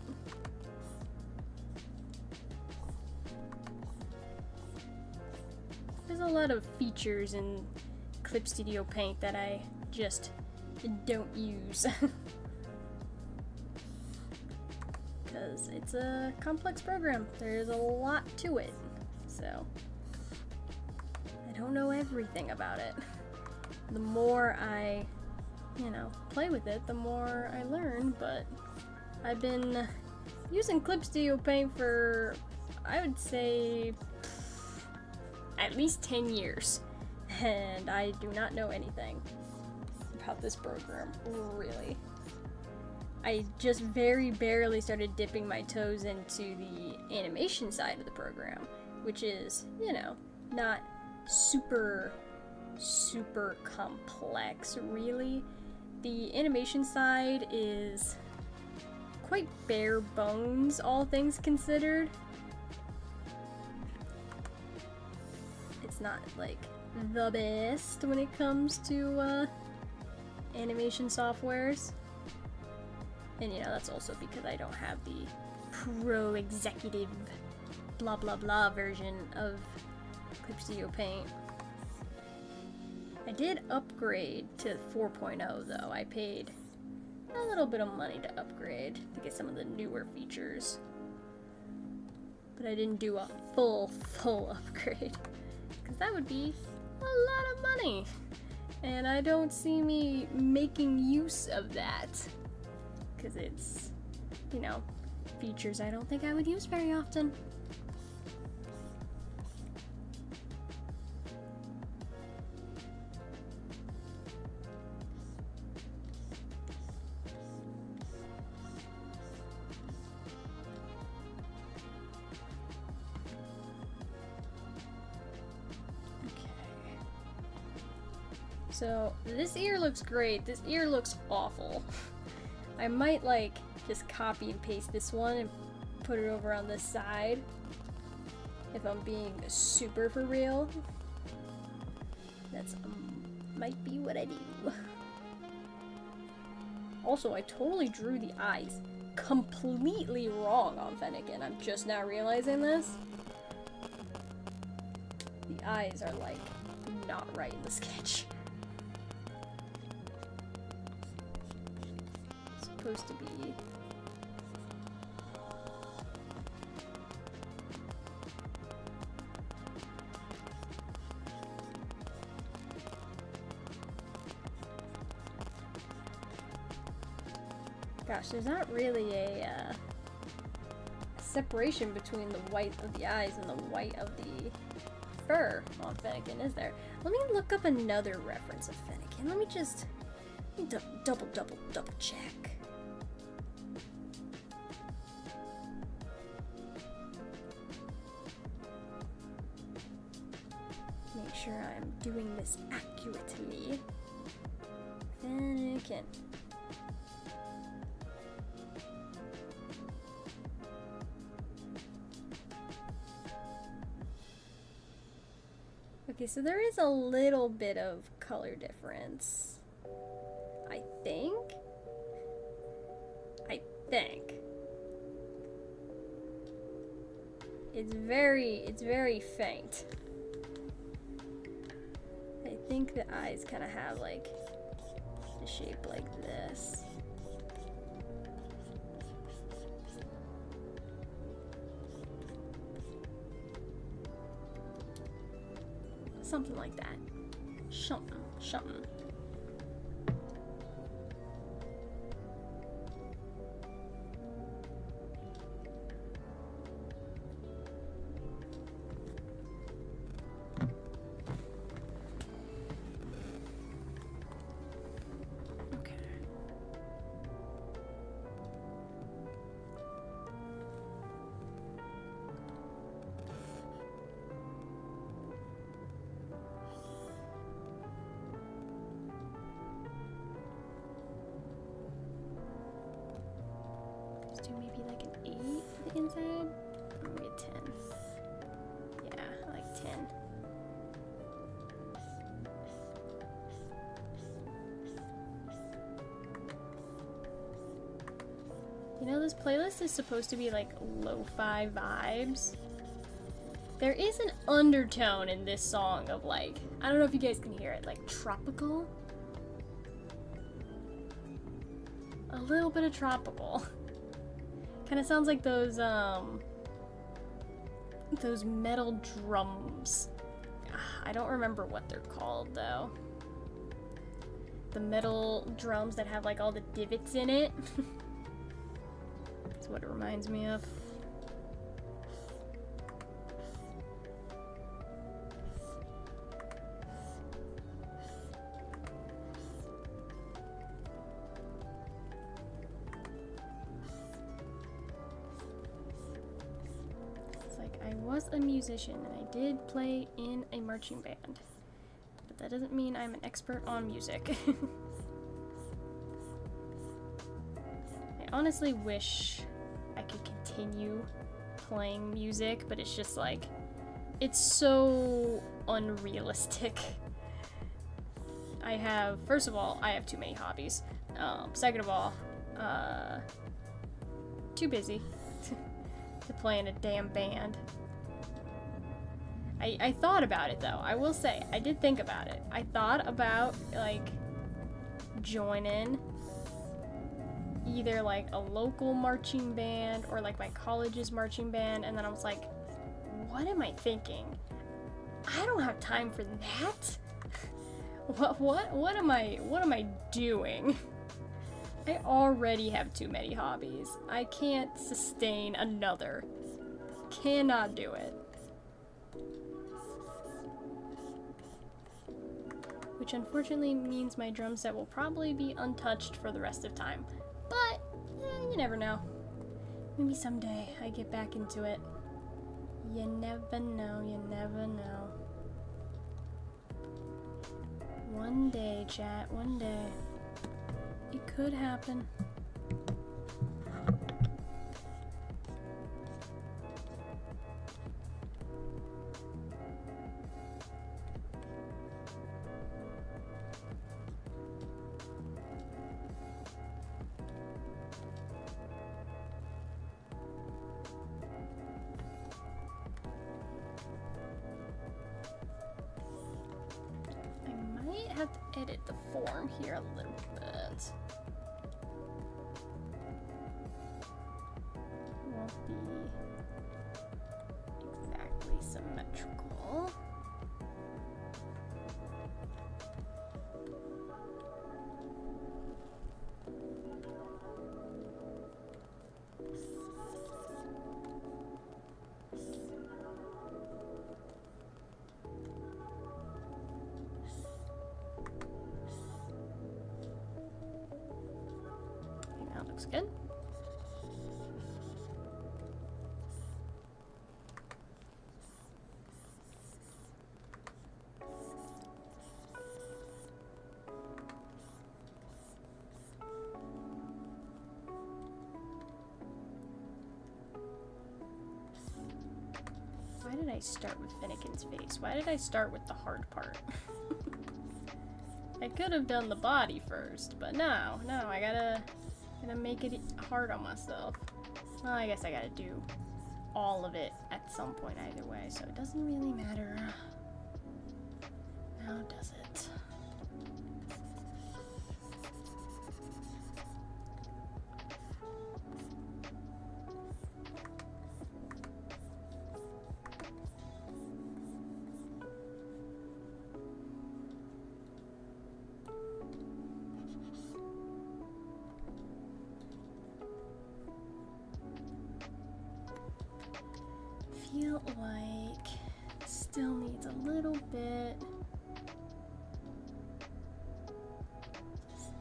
There's a lot of features in Clip Studio Paint that I just don't use. Because it's a complex program. There's a lot to it. So, I don't know everything about it. The more I, you know, play with it, the more I learn, but I've been using Clip Studio Paint for, I would say, at least 10 years. And I do not know anything about this program, really. I just very barely started dipping my toes into the animation side of the program, which is, you know, not super complex, really. The animation side is quite bare bones, all things considered. It's not, like, the best when it comes to, animation softwares. And, you know, that's also because I don't have the pro executive blah blah blah version of Clip Studio Paint. I did upgrade to 4.0 though. I paid a little bit of money to upgrade to get some of the newer features. But I didn't do a full upgrade, because that would be a lot of money. And I don't see me making use of that, because it's, you know, features I don't think I would use very often. So this ear looks great. This ear looks awful. I might like just copy and paste this one and put it over on this side if I'm being super for real. That's might be what I do. Also, I totally drew the eyes completely wrong on Fennekin. I'm just now realizing this. The eyes are like not right in the sketch. It's supposed to be. Gosh, there's not really a separation between the white of the eyes and the white of the fur on Fennekin, is there? Let me look up another reference of Fennekin. Let me just double check. Make sure I'm doing this accurately. Fennekin. Okay, so there is a little bit of color difference. I think. It's very faint. I think the eyes kind of have like a shape like this. Something like that. Something. Okay. Let's do maybe like an 8 for the inside. Maybe a 10. Yeah, I like 10. You know, this playlist is supposed to be like lo-fi vibes. There is an undertone in this song of like, I don't know if you guys can hear it, like tropical. A little bit of tropical. Kind of sounds like those metal drums. I don't remember what they're called though. The metal drums that have like all the divots in it. That's what it reminds me of. I was a musician and I did play in a marching band, but that doesn't mean I'm an expert on music. I honestly wish I could continue playing music, but it's just like, it's so unrealistic. First of all, I have too many hobbies. Second of all, too busy to play in a damn band. I thought about it though. I will say, I did think about it. I thought about like joining either like a local marching band or like my college's marching band, and then I was like, what am I thinking? I don't have time for that. What am I doing? I already have too many hobbies. I can't sustain another. Cannot do it. Which unfortunately means my drum set will probably be untouched for the rest of time. But, you never know. Maybe someday I get back into it. You never know, you never know. One day, chat, one day. It could happen. Have to edit the form here a little bit. Won't be exactly symmetrical. Looks good. Why did I start with Finnegan's face? Why did I start with the hard part? I could have done the body first, but no, I gotta make it hard on myself. Well, I guess I gotta do all of it at some point either way, so it doesn't really matter. Now does it? Feel like it still needs a little bit. Just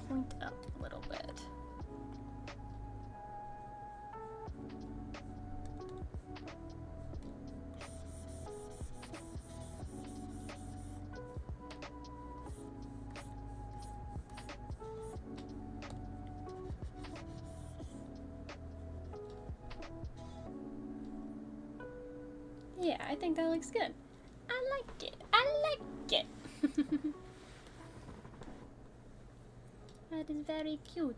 point up a little bit. Yeah, I think that looks good. I like it. I like it. That is very cute.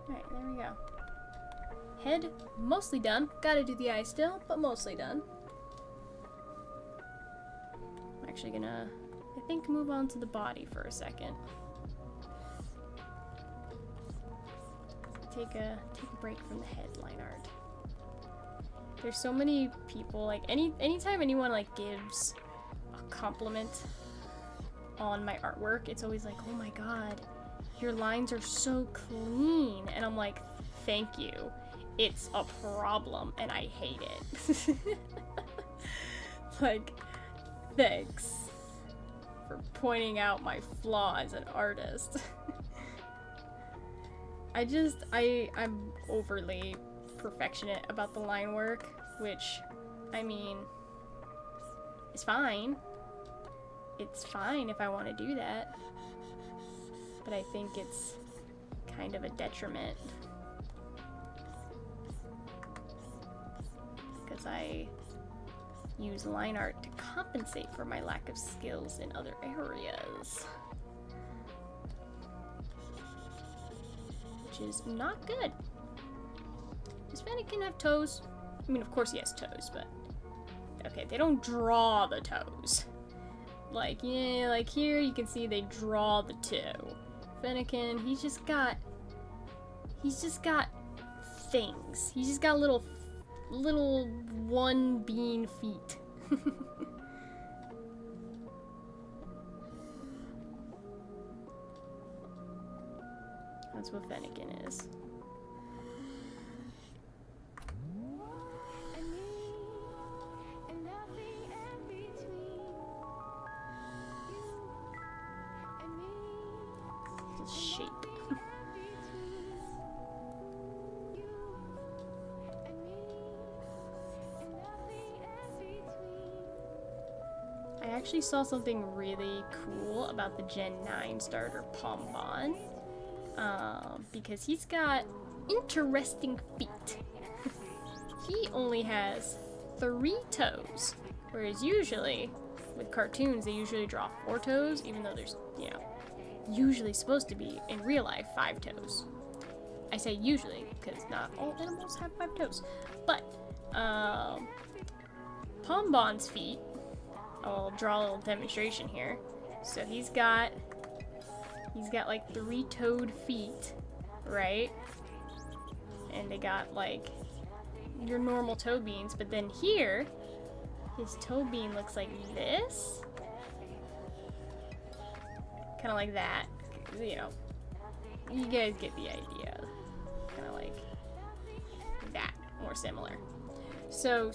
Alright, there we go. Head, mostly done. Gotta do the eye still, but mostly done. I'm actually gonna, I think, move on to the body for a second. Take a break from the headline art. There's so many people, like, anytime anyone, like, gives a compliment on my artwork, it's always like, oh my god, your lines are so clean. And I'm like, thank you. It's a problem, and I hate it. Like, thanks for pointing out my flaw as an artist. I'm overly perfectionist about the line work, which, I mean, is fine. It's fine if I want to do that, but I think it's kind of a detriment because I use line art to compensate for my lack of skills in other areas, which is not good. Does Fennekin have toes? I mean, of course he has toes, but okay, they don't draw the toes. Like, yeah, like here you can see they draw the toe. Fennekin, he's just got things. He's just got little one bean feet. That's what Fennekin is. Shape. I actually saw something really cool about the Gen 9 starter Pombon. Because he's got interesting feet. He only has 3 toes, whereas usually, with cartoons, they usually draw 4 toes, even though there's, you know, usually supposed to be, in real life, 5 toes. I say usually, because not all animals have 5 toes. But, Pombon's feet, I'll draw a little demonstration here. So he's got like 3-toed feet, right? And they got like your normal toe beans, but then here, his toe bean looks like this. Kind of like that, you know. You guys get the idea. Kind of like that, more similar. So,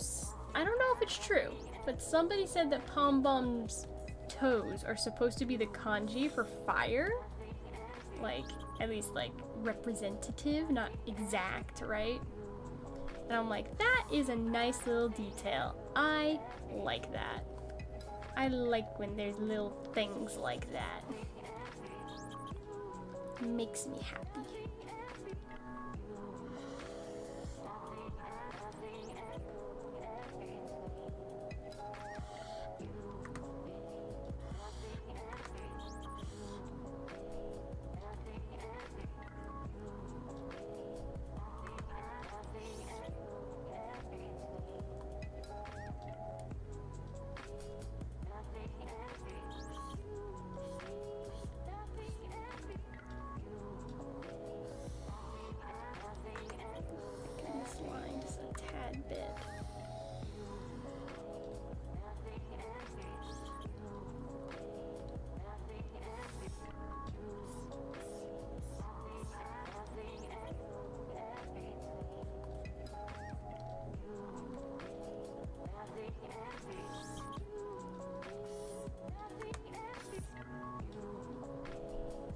I don't know if it's true, but somebody said that Pombon's toes are supposed to be the kanji for fire. Like, at least like representative, not exact, right? And I'm like, that is a nice little detail. I like that. I like when there's little things like that. It makes me happy.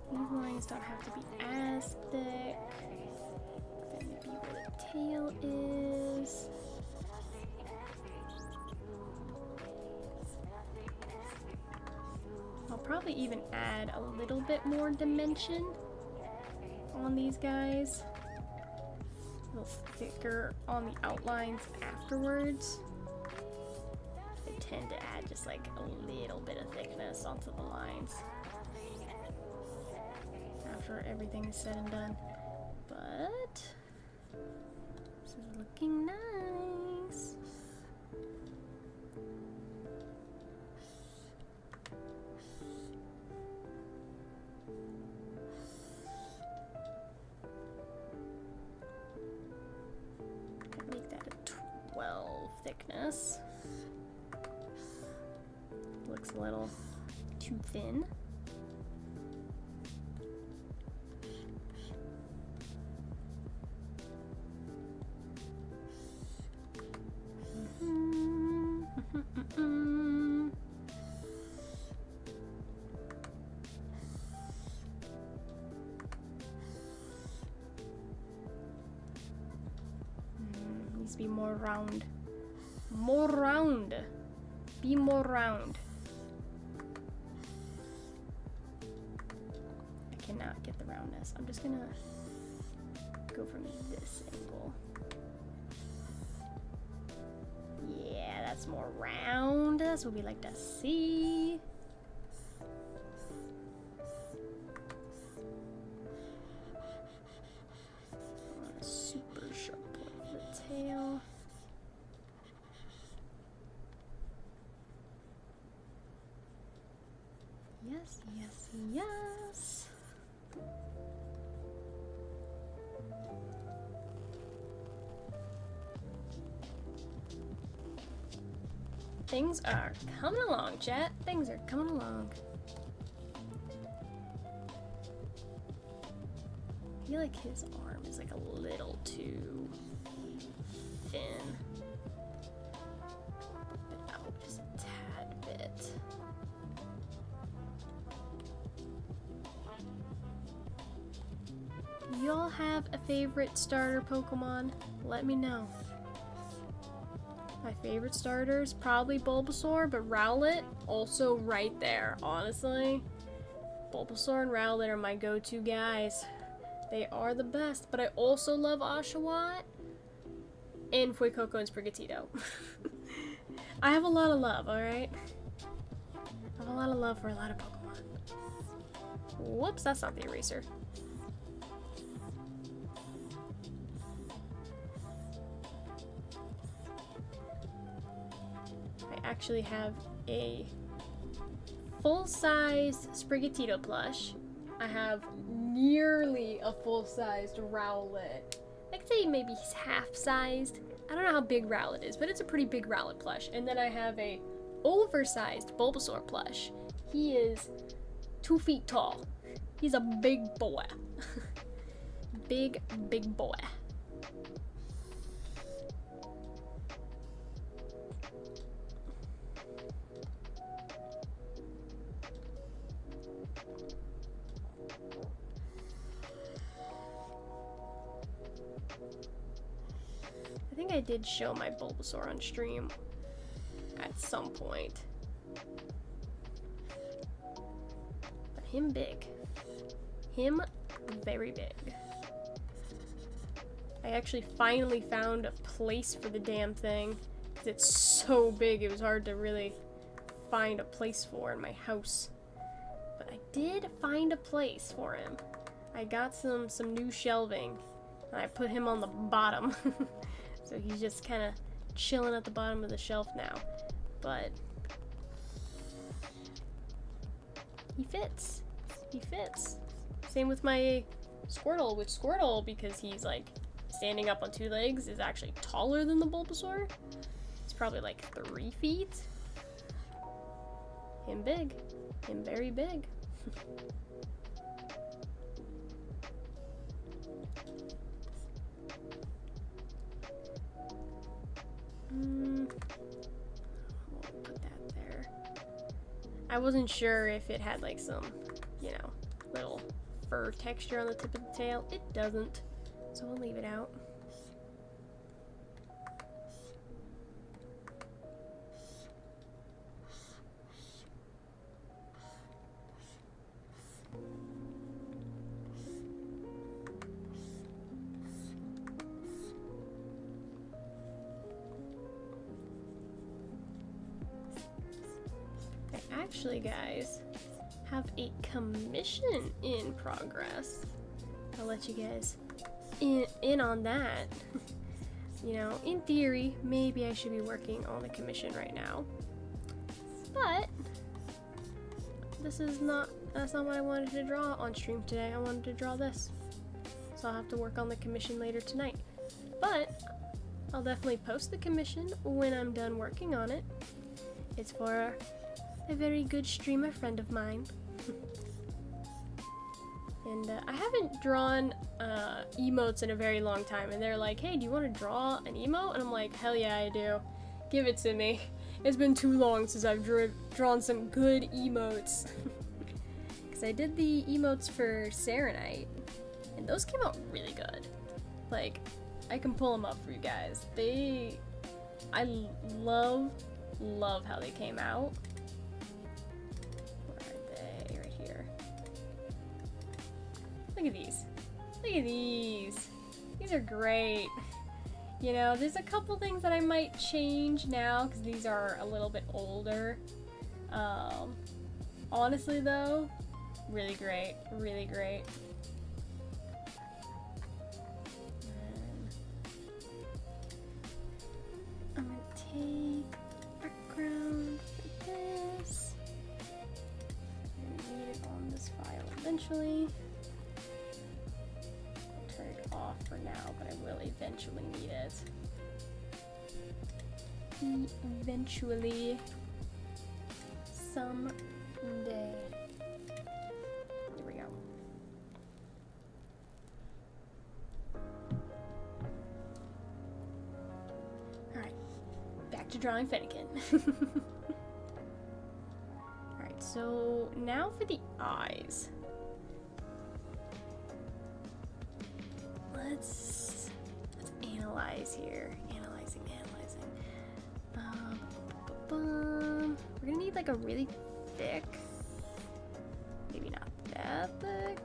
These lines don't have to be as thick. Then maybe where the tail is. I'll probably even add a little bit more dimension on these guys. A little thicker on the outlines afterwards. I tend to add just like a little bit of thickness onto the lines after everything is said and done. But this is looking nice. Make that a 12 thickness. Looks a little too thin. Needs to be more round. More round. Be more round. I cannot get the roundness. I'm just gonna go from this angle. Yeah, that's more round. That's what we like to see. A super sharp point for the tail. Yes, yes, yes. Things are coming along, chat. Things are coming along. I feel like his arm is like a little too thin. But out just a tad bit. Y'all have a favorite starter Pokemon? Let me know. My favorite starter is probably Bulbasaur, but Rowlet also right there, honestly. Bulbasaur and Rowlet are my go-to guys. They are the best, but I also love Oshawott and Fuecoco and Sprigatito. I have a lot of love, alright? I have a lot of love for a lot of Pokemon. Whoops, that's not the eraser. I actually have a full-sized Sprigatito plush. I have nearly a full-sized Rowlet. I could say maybe he's half-sized. I don't know how big Rowlet is, but it's a pretty big Rowlet plush. And then I have a oversized Bulbasaur plush. He is 2 feet tall. He's a big boy. Big boy. I think I did show my Bulbasaur on stream at some point. But him big. Him very big. I actually finally found a place for the damn thing. Because it's so big, it was hard to really find a place for in my house. But I did find a place for him. I got some new shelving. And I put him on the bottom. So he's just kind of chilling at the bottom of the shelf now. But he fits. He fits. Same with my Squirtle, which Squirtle, because he's like standing up on 2 legs, is actually taller than the Bulbasaur. He's probably like 3 feet. Him big. Him very big. We'll put that there. I wasn't sure if it had like some, you know, little fur texture on the tip of the tail. It doesn't, so we'll leave it out. Actually, guys, have a commission in progress. I'll let you guys in on that. You know, in theory, maybe I should be working on the commission right now. But that's not what I wanted to draw on stream today. I wanted to draw this. So I'll have to work on the commission later tonight. But I'll definitely post the commission when I'm done working on it. It's for a very good streamer friend of mine. And I haven't drawn emotes in a very long time, and they're like, hey, do you want to draw an emote? And I'm like, hell yeah, I do. Give it to me. It's been too long since I've drawn some good emotes. Because I did the emotes for Serenite, and those came out really good. Like, I can pull them up for you guys. I love how they came out. Look at these. Look at these. These are great. You know, there's a couple things that I might change now because these are a little bit older. Honestly though, really great. Really great. I'm gonna take background for this. I need it on this file eventually. Off for now, but I will eventually need it. Eventually. Someday. Here we go. Alright. Back to drawing Fennekin. Alright, so now for the eyes. Let's analyze here. Analyzing. We're gonna need like a really thick, maybe not that thick.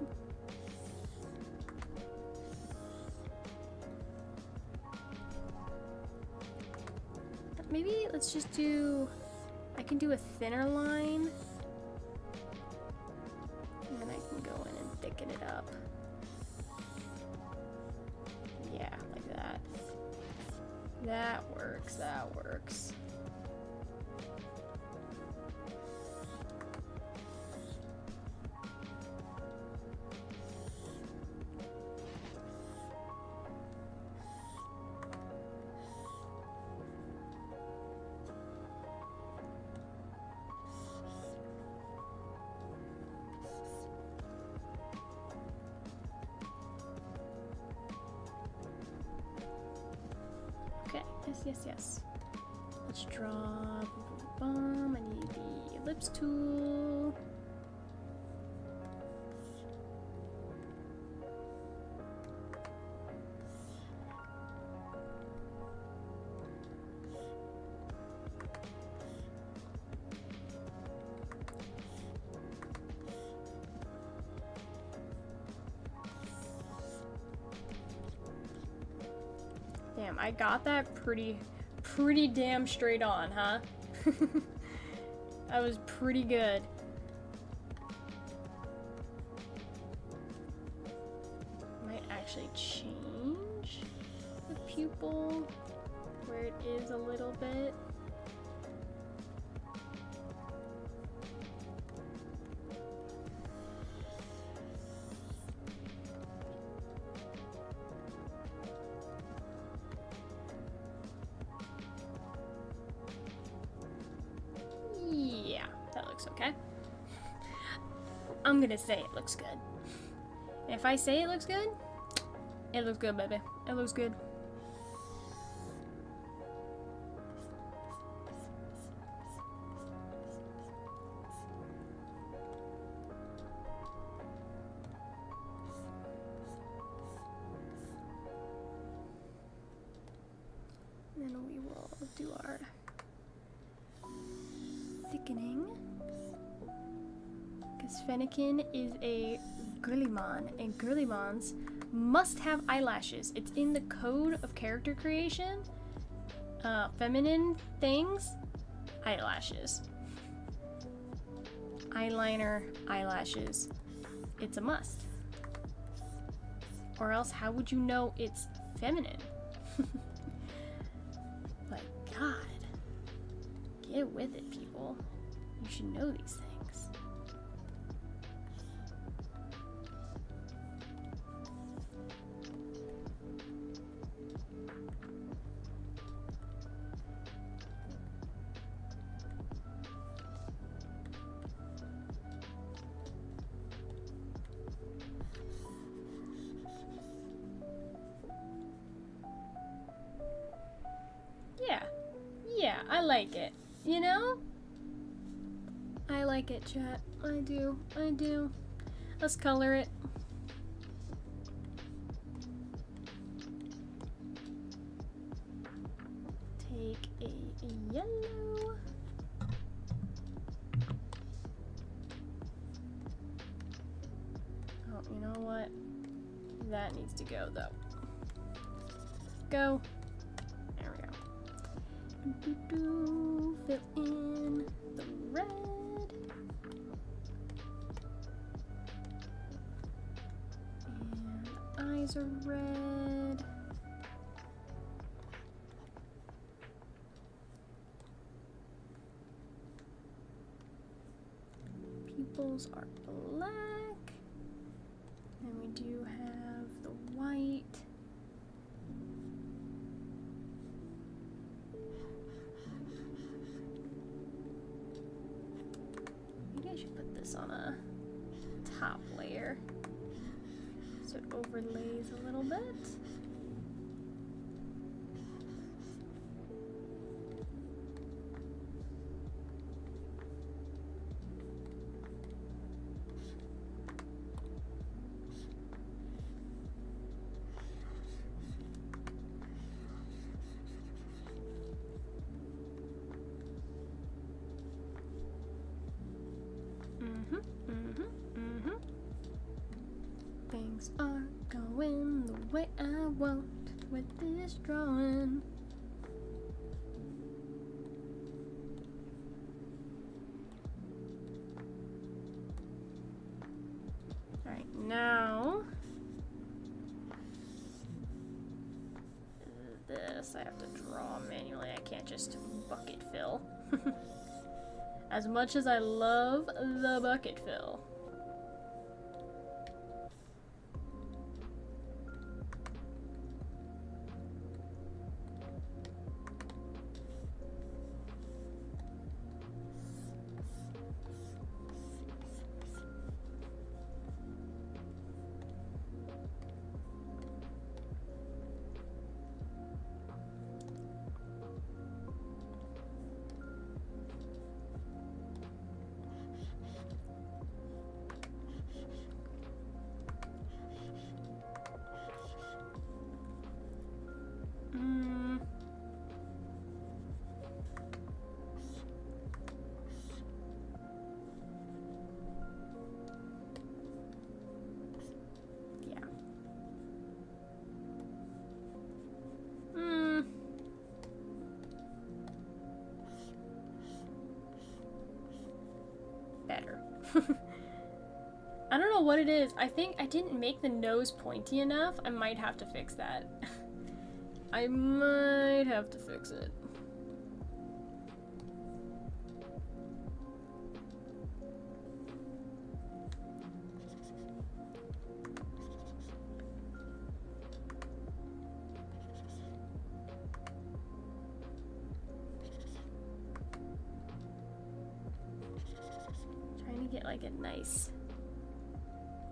Maybe let's just do, I can do a thinner line. And then I can go in and thicken it up. Yeah, like that. That works, that works. Okay, yes. Let's draw. I need the ellipse tool. Damn, I got that pretty damn straight on, huh? That was pretty good. Might actually change the pupil where it is a little bit. Yeah, that looks okay. I'm gonna say it looks good. If I say it looks good, baby. It looks good. Then we will do our thickening. Because Fennekin is a girlymon, and girlymons must have eyelashes. It's in the code of character creation. Feminine things, eyelashes. Eyeliner, eyelashes. It's a must. Or else, how would you know it's feminine? My God. Get with it, people. You should know these things. Yeah, I like it. You know? I like it, chat. I do. Let's color it. Take a yellow. Oh, you know what? That needs to go, though. Go. There we go. Fill in the red. And eyes are red. Pupils are black. And we do have the white. Maybe I should put this on a top layer so it overlays a little bit. Things are going the way I want with this drawing. Alright, now this I have to draw manually. I can't just bucket fill. As much as I love the bucket fill. Better. I don't know what it is. I think I didn't make the nose pointy enough. I might have to fix that. I might have to fix it. Get like a nice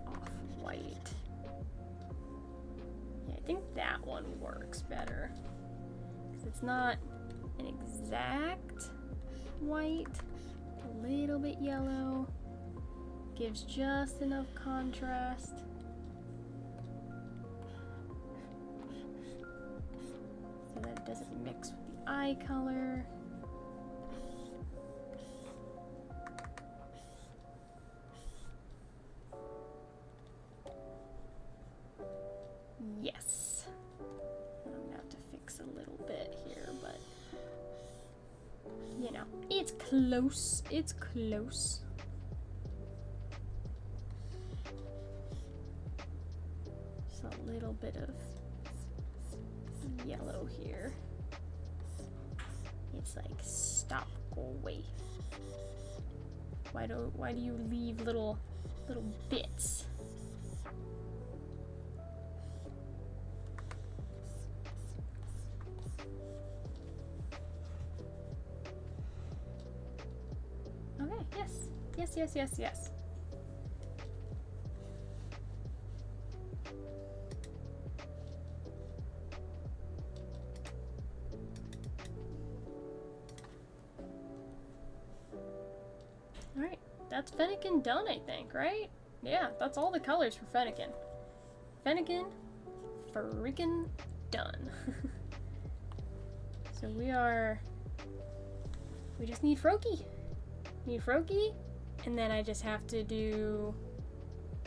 off-white. Yeah, I think that one works better. Because it's not an exact white, a little bit yellow. Gives just enough contrast. So that it doesn't mix with the eye color. Yes. I'm gonna have to fix a little bit here, but you know, it's close. It's close. Just a little bit of yellow here. It's like, stop, go away. Why do you leave little bits? Okay, yes. Yes. Alright, that's Fennekin done, I think, right? Yeah, that's all the colors for Fennekin. Fennekin freaking done. So we just need Froakie. And then I just have to do,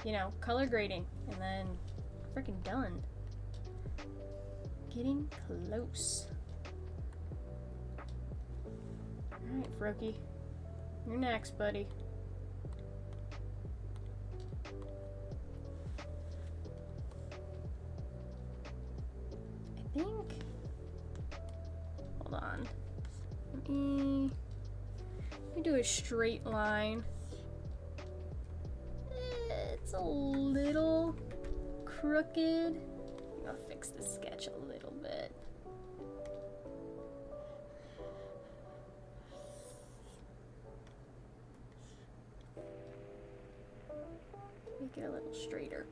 you know, color grading, and then freaking done. Getting close. Alright, Froakie. You're next, buddy. I think... Hold on. Let me do a straight line. It's a little crooked. I'll fix the sketch a little bit. Make it a little straighter.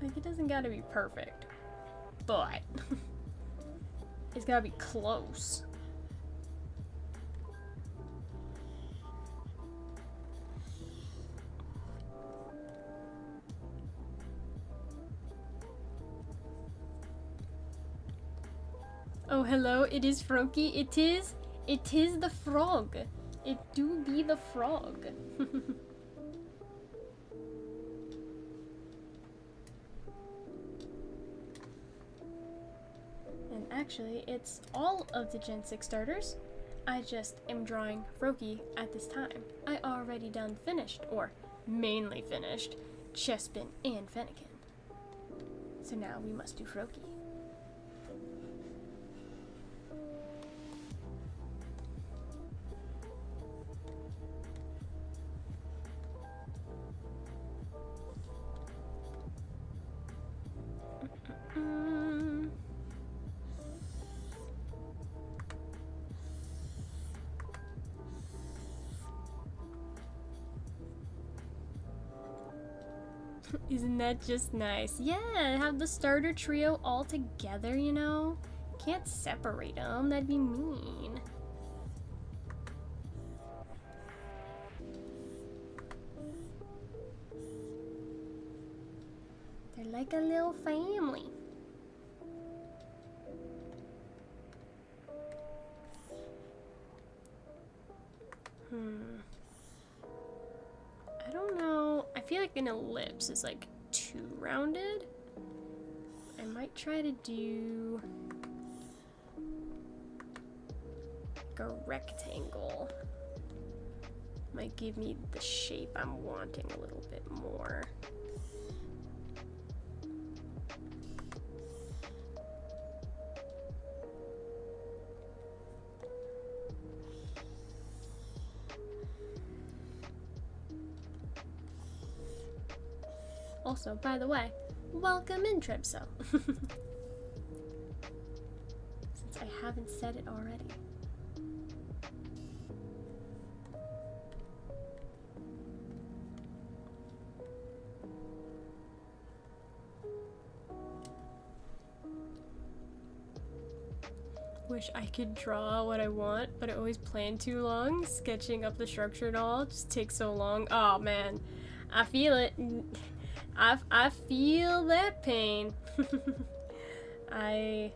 Like, it doesn't gotta be perfect, but it's gotta be close. Oh, hello, it is Froakie. It is the frog. It do be the frog. And actually, it's all of the Gen 6 starters. I just am drawing Froakie at this time. I already done finished, or mainly finished, Chespin and Fennekin. So now we must do Froakie. Isn't that just nice? Yeah, have the starter trio all together, you know? Can't separate them, that'd be mean. They're like a little family. I don't know. I feel like an ellipse is like too rounded. I might try to do like a rectangle. Might give me the shape I'm wanting a little bit more. Also, by the way, welcome in, Tripso. Since I haven't said it already. Wish I could draw what I want, but I always plan too long. Sketching up the structure and all just takes so long. Oh man, I feel it. I feel that pain. I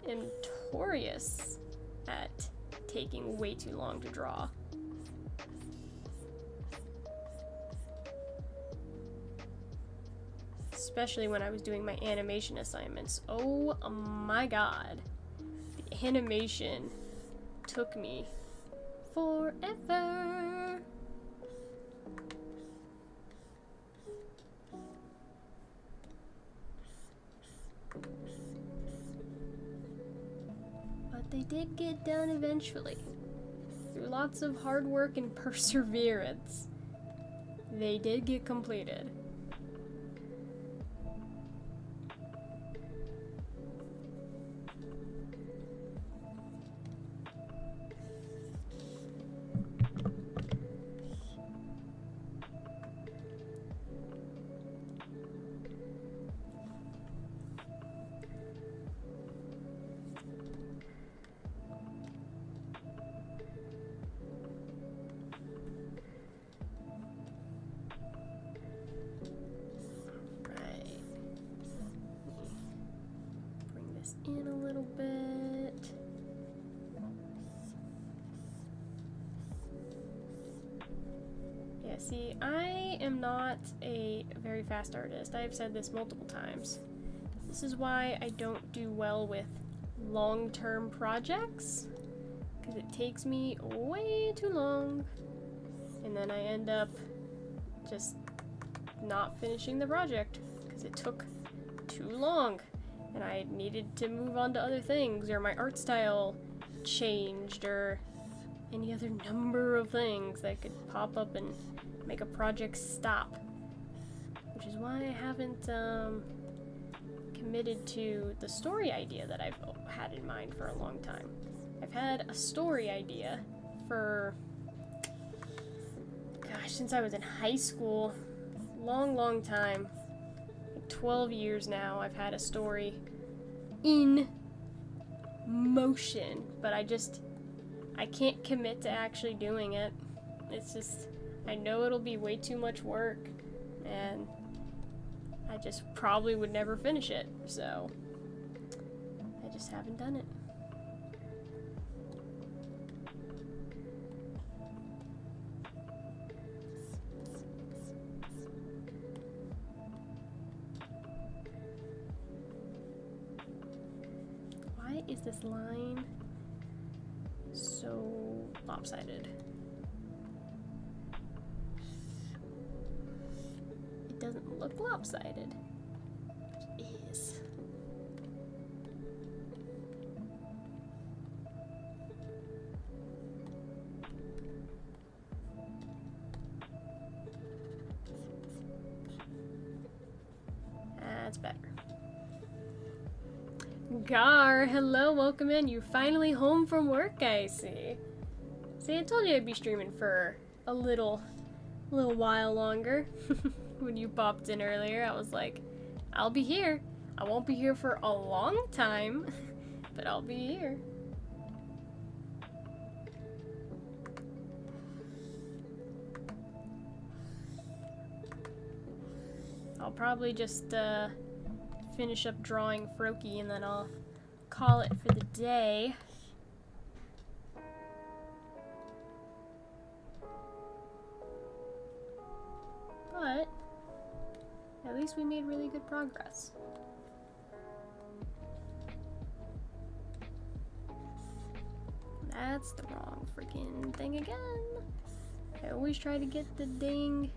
am notorious at taking way too long to draw. Especially when I was doing my animation assignments. Oh my god. The animation took me forever. But they did get done eventually. Through lots of hard work and perseverance, they did get completed. In a little bit. Yeah, see, I am not a very fast artist. I've said this multiple times. This is why I don't do well with long-term projects, because it takes me way too long, and then I end up just not finishing the project because it took too long. And I needed to move on to other things, or my art style changed, or any other number of things that could pop up and make a project stop. Which is why I haven't committed to the story idea that I've had in mind for a long time. I've had a story idea for, gosh, since I was in high school. Long time. 12 years now I've had a story in motion, but I can't commit to actually doing it. It's just, I know it'll be way too much work, and I just probably would never finish it, so I just haven't done it. is this line so lopsided? It doesn't look lopsided. It is. That's better. Gar, hello, welcome in. You're finally home from work, I see. See, I told you I'd be streaming for a little while longer. When you popped in earlier, I was like, I'll be here. I won't be here for a long time, but I'll be here. I'll probably just finish up drawing Froakie and then I'll call it for the day. But at least we made really good progress. That's the wrong freaking thing again. I always try to get the ding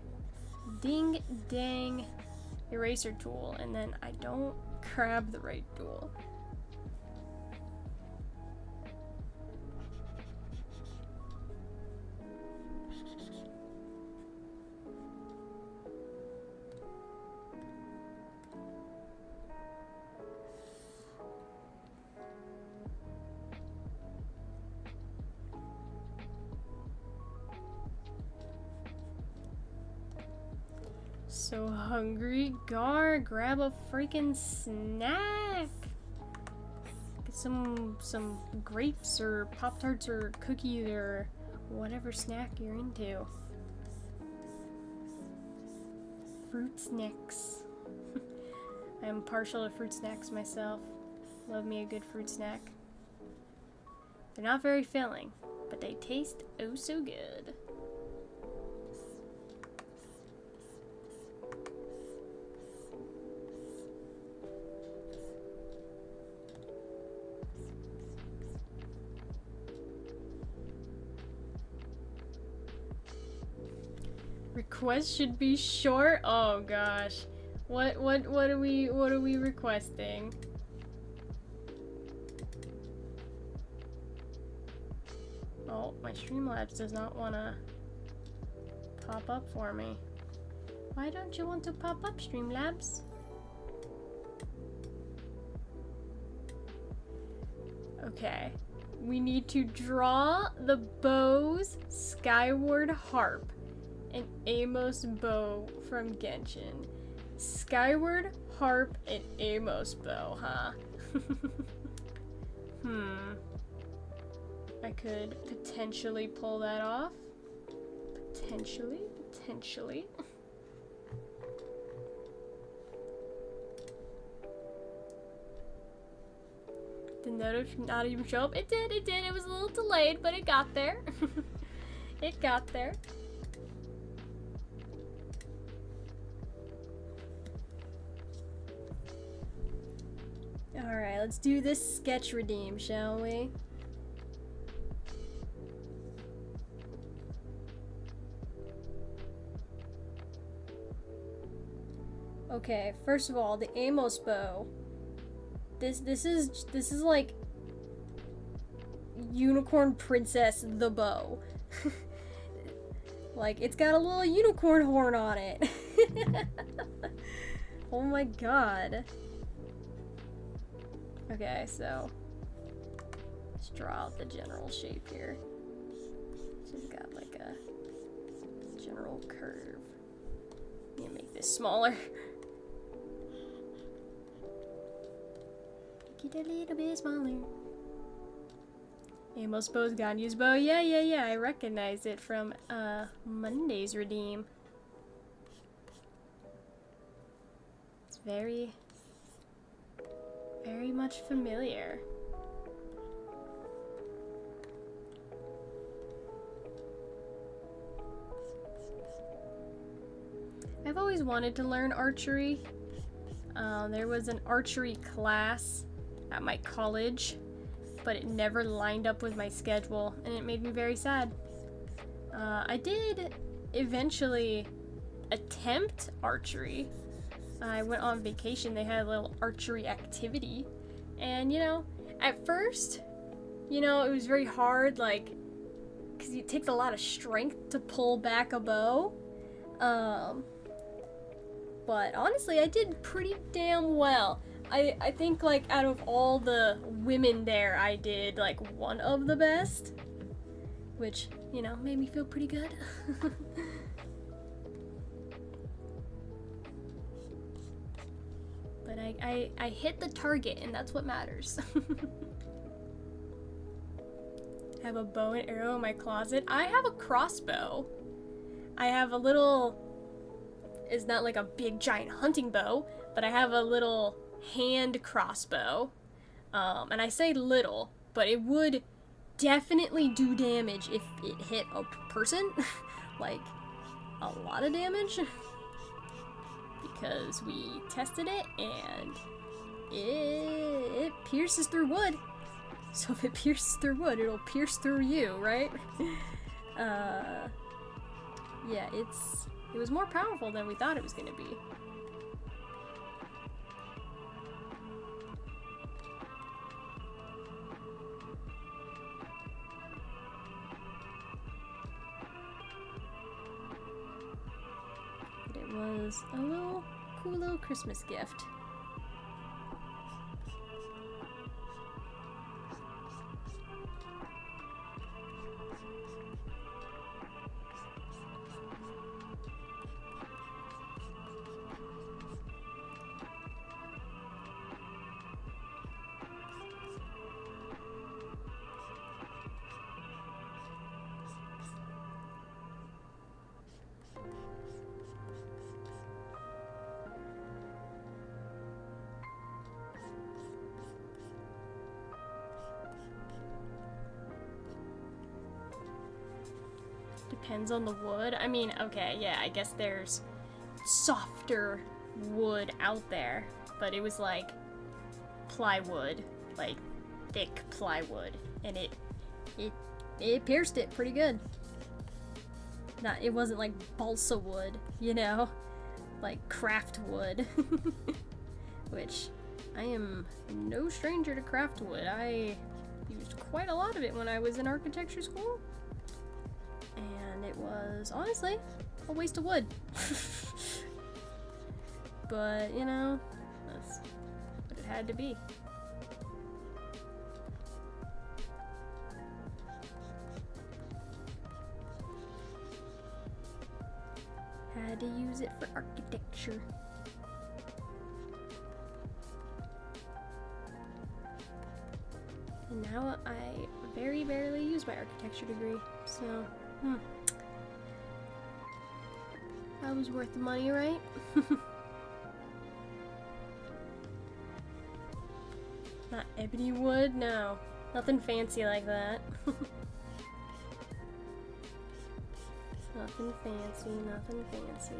dang eraser tool and then I don't grab the right tool. So hungry. Gar, grab a freaking snack. Get some grapes or Pop-Tarts or cookies or whatever snack you're into. Fruit snacks. I'm partial to fruit snacks myself. Love me a good fruit snack. They're not very filling, but they taste oh so good. Request should be short. Oh gosh, what are we requesting? Oh, my Streamlabs does not want to pop up for me. Why don't you want to pop up, Streamlabs? Okay, we need to draw the bow's Skyward Harp. An Amos bow from Genshin. Skyward Harp and Amos bow, huh? I could potentially pull that off. Potentially. Did notice not even show up? It did. It was a little delayed, but it got there. It got there. Alright, let's do this sketch redeem, shall we? Okay, first of all, the Amos bow. This is like Unicorn Princess the bow. Like, it's got a little unicorn horn on it. Oh my god. Okay, so let's draw out the general shape here. She's got like a general curve. Let me make this smaller. Make it a little bit smaller. Amos bow's Ganyu's bow. Yeah. I recognize it from Monday's redeem. It's very much familiar. I've always wanted to learn archery. There was an archery class at my college but it never lined up with my schedule, and it made me very sad. I did eventually attempt archery. I went on vacation, they had a little archery activity, and you know, at first, you know, it was very hard, like, because it takes a lot of strength to pull back a bow. But honestly, I did pretty damn well. I think, like, out of all the women there, I did, like, one of the best. Which, you know, made me feel pretty good. But I hit the target, and that's what matters. I have a bow and arrow in my closet. I have a crossbow. I have a little... It's not like a big giant hunting bow, but I have a little hand crossbow. And I say little, but it would definitely do damage if it hit a person. Like, a lot of damage. Because we tested it, and it pierces through wood. So if it pierces through wood, it'll pierce through you, right? Yeah, it was more powerful than we thought it was gonna be. But it was a cool little Christmas gift. Depends on the wood. I mean, okay, yeah, I guess there's softer wood out there, but it was like plywood, like thick plywood, and it pierced it pretty good. It wasn't like balsa wood, you know, like craft wood. Which I am no stranger to craft wood. I used quite a lot of it when I was in architecture school. And it was, honestly, a waste of wood. But, you know, that's what it had to be. Had to use it for architecture. And now I very barely use my architecture degree, so... That was worth the money, right? Not ebony wood? No. Nothing fancy like that. Nothing fancy, nothing fancy.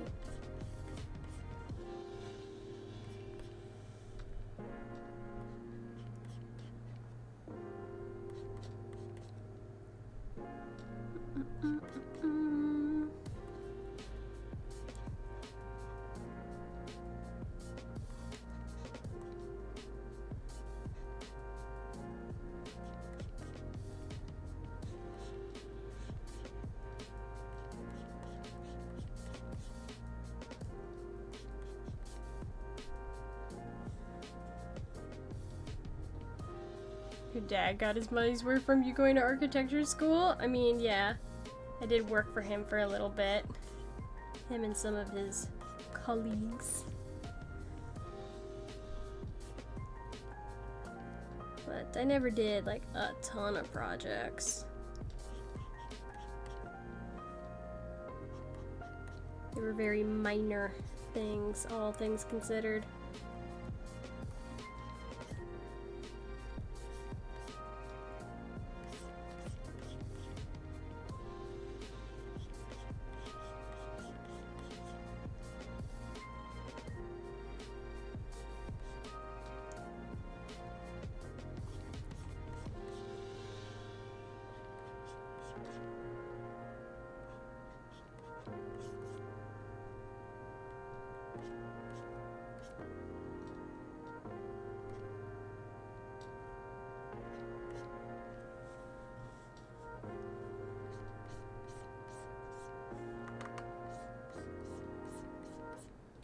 Your dad got his money's worth from you going to architecture school? I mean, yeah. I did work for him for a little bit. Him and some of his colleagues. But I never did, like, a ton of projects. They were very minor things, all things considered.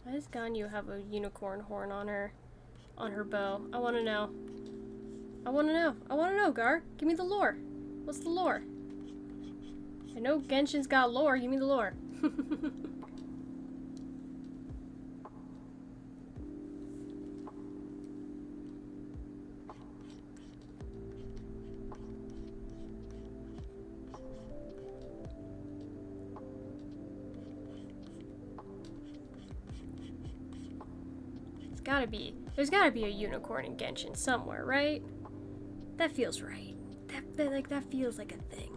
Why does Ganyu have a unicorn horn on her bow? I wanna know. I wanna know. I wanna know, Gar. Give me the lore. What's the lore? I know Genshin's got lore. Give me the lore. There's gotta be a unicorn in Genshin somewhere, right? That feels right. That feels like a thing.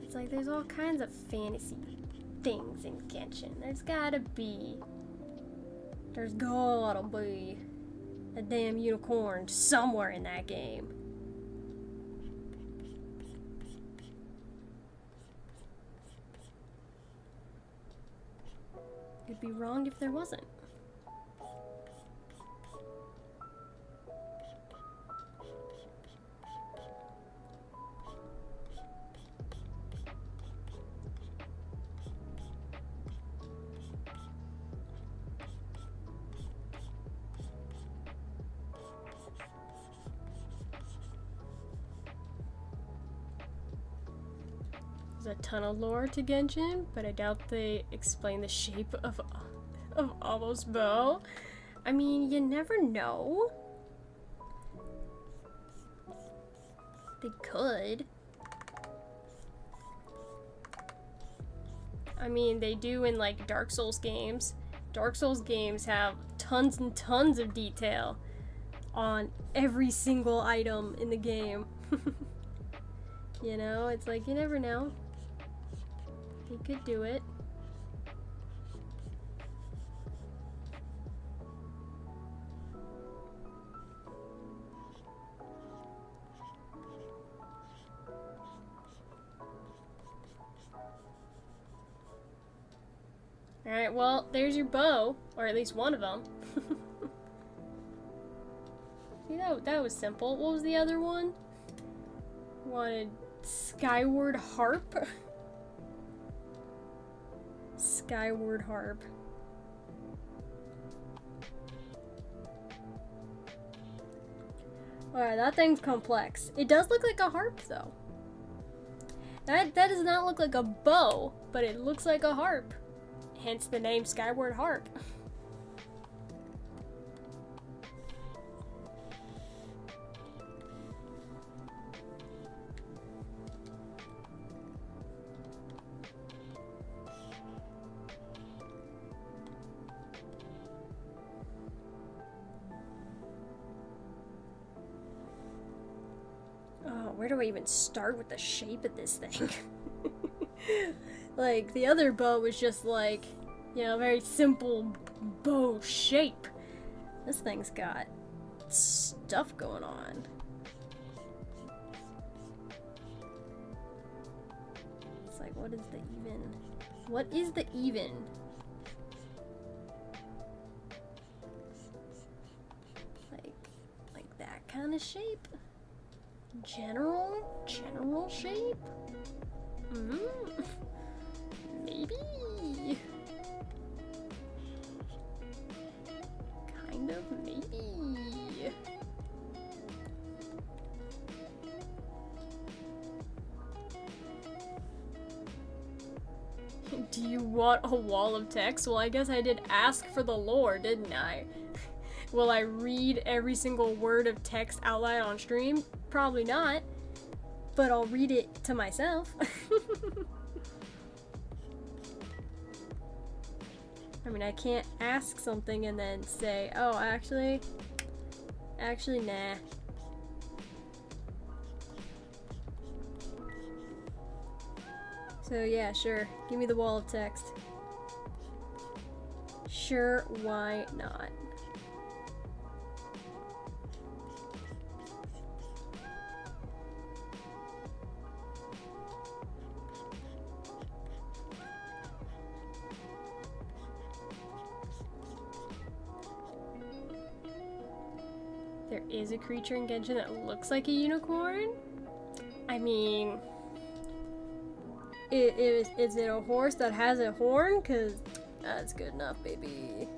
It's like there's all kinds of fantasy things in Genshin. There's gotta be a damn unicorn somewhere in that game. I'd be wrong if there wasn't. There's a ton of lore to Genshin, but I doubt they explain the shape of Avo's bow. I mean, you never know. They could. I mean, they do in like Dark Souls games. Dark Souls games have tons and tons of detail on every single item in the game. You know, it's like you never know. They could do it. Alright, well, there's your bow. Or at least one of them. See, that was simple. What was the other one? Wanted Skyward Harp? Skyward Harp. Alright, that thing's complex. It does look like a harp, though. That does not look like a bow, but it looks like a harp. Hence the name Skyward Harp. Where do I even start with the shape of this thing? Like, the other bow was just like, you know, very simple bow shape. This thing's got stuff going on. It's like, what is the even? What is the even? Like that kind of shape? General shape? Maybe. Kind of, maybe. Do you want a wall of text? Well, I guess I did ask for the lore, didn't I? Will I read every single word of text out loud on stream? Probably not, but I'll read it to myself. I mean, I can't ask something and then say, oh, actually, nah. So yeah, sure, give me the wall of text. Sure, why not? There is a creature in Genshin that looks like a unicorn. I mean, is it a horse that has a horn? Cause that's good enough, baby.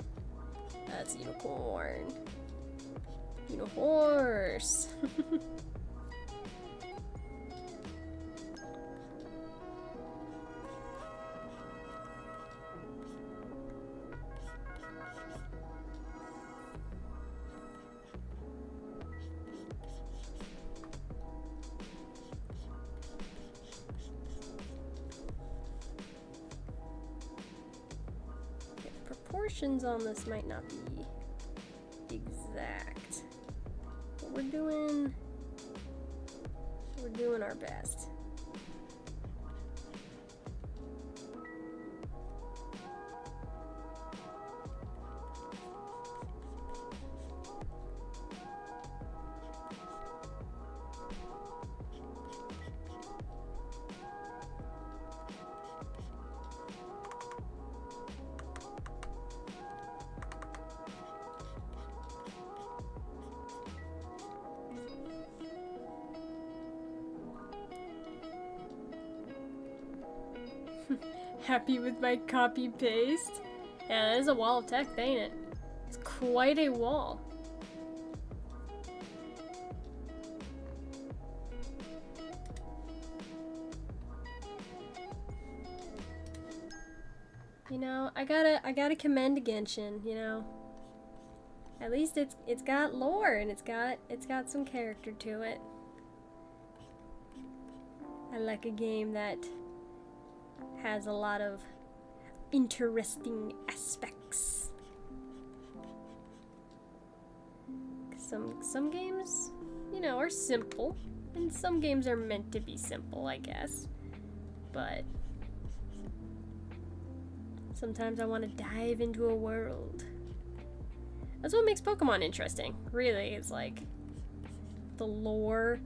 That's unicorn. Unihorse. Proportions on this might not be exact, but we're doing our best. Happy with my copy paste? Yeah, that is a wall of text, ain't it? It's quite a wall. You know, I gotta commend Genshin, you know. At least it's got lore and it's got some character to it. I like a game that has a lot of interesting aspects. Some games, you know, are simple, and some games are meant to be simple, I guess. But sometimes I want to dive into a world. That's what makes Pokemon interesting, really. It's like the lore,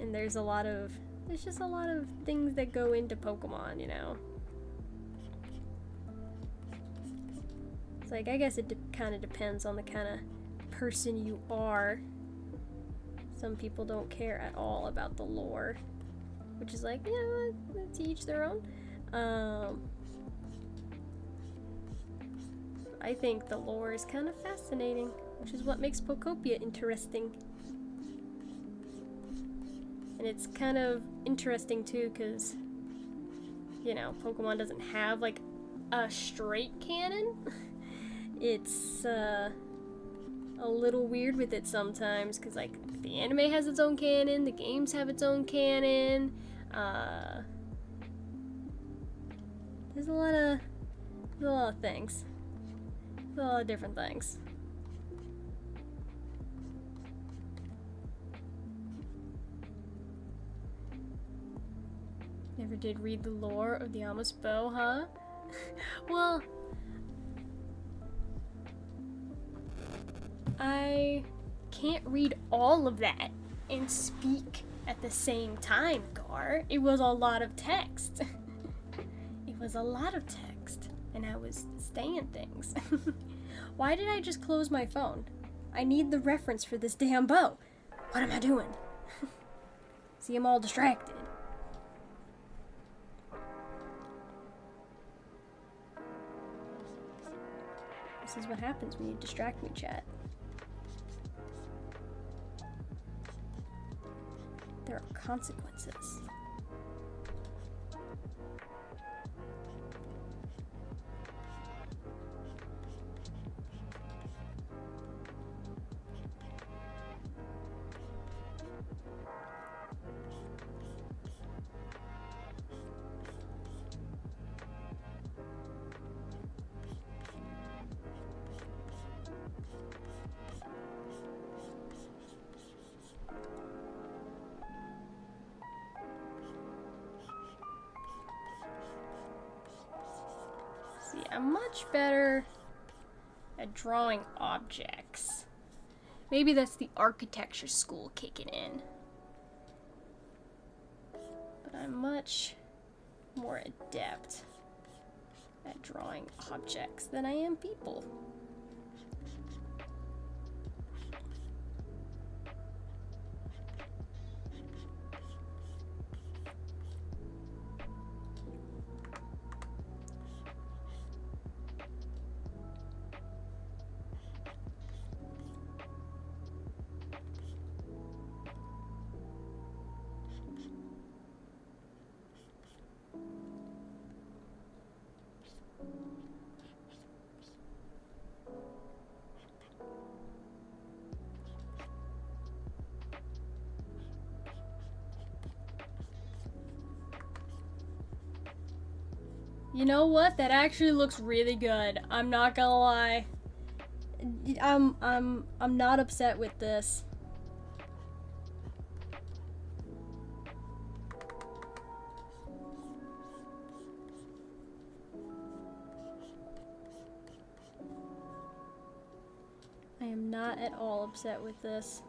and there's just a lot of things that go into Pokemon, you know. It's like, I guess it kind of depends on the kind of person you are. Some people don't care at all about the lore, which is like, yeah, to each their own. I think the lore is kind of fascinating, which is what makes Pokopia interesting. And it's kind of interesting too, because, you know, Pokemon doesn't have like a straight canon. It's a little weird with it sometimes, because like the anime has its own canon, the games have its own canon. There's a lot of things. There's a lot of different things. Never did read the lore of the Amos Bow, huh? Well, I can't read all of that and speak at the same time, Gar. It was a lot of text. It was a lot of text, and I was saying things. Why did I just close my phone? I need the reference for this damn bow. What am I doing? See, I'm all distracted. This is what happens when you distract me, chat. There are consequences. See, I'm much better at drawing objects. Maybe that's the architecture school kicking in. But I'm much more adept at drawing objects than I am people. You know what? That actually looks really good. I'm not gonna lie. I'm not upset with this. I am not at all upset with this.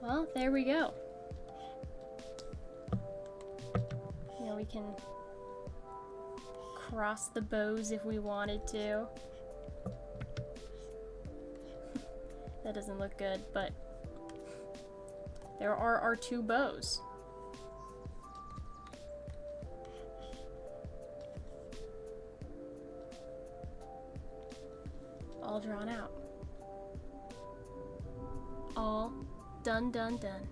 Well, there we go. You know, we can cross the bows if we wanted to. That doesn't look good, but there are our two bows. All drawn out. All done, done, done.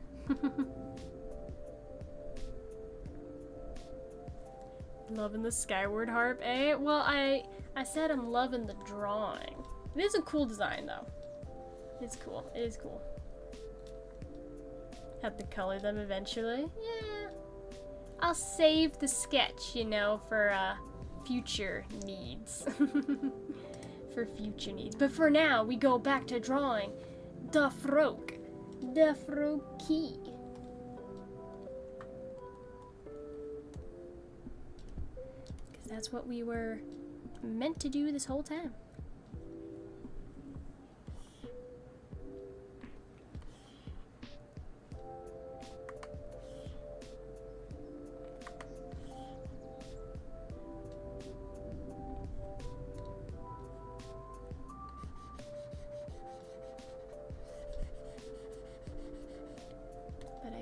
Loving the Skyward Harp, eh? Well, I said I'm loving the drawing. It is a cool design, though. It's cool. It is cool. Have to color them eventually. Yeah. I'll save the sketch, you know, for future needs. For future needs. But for now, we go back to drawing the Froak. The Froakie. Because that's what we were meant to do this whole time.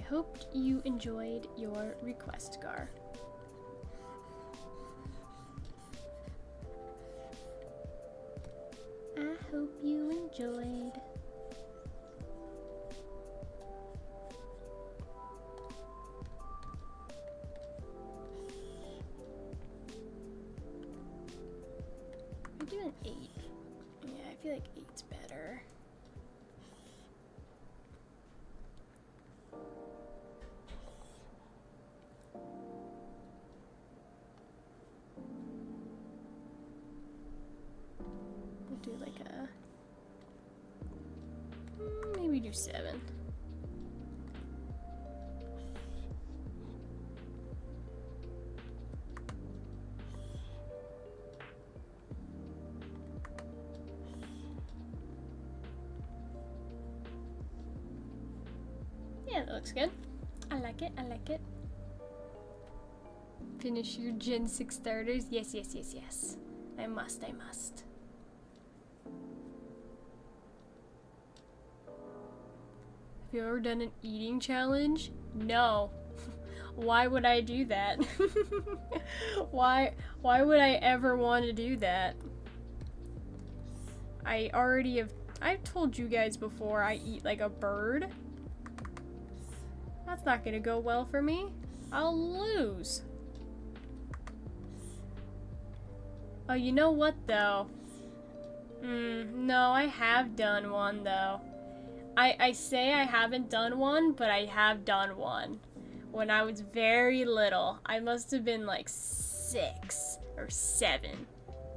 Hoped you enjoyed your request, Gar. I hope you enjoyed. I'm doing 8. Yeah, I feel like 8's better. Do like a maybe do 7. Yeah, that looks good. I like it. I like it. Finish your Gen 6 starters. Yes, yes, yes, yes. I must. I must. Have you ever done an eating challenge? No. Why would I do that? Why would I ever want to do that? I've told you guys before I eat like a bird. That's not gonna go well for me. I'll lose. Oh, you know what though? No, I have done one though. I say I haven't done one, but I have done one. When I was very little, I must have been like 6 or 7.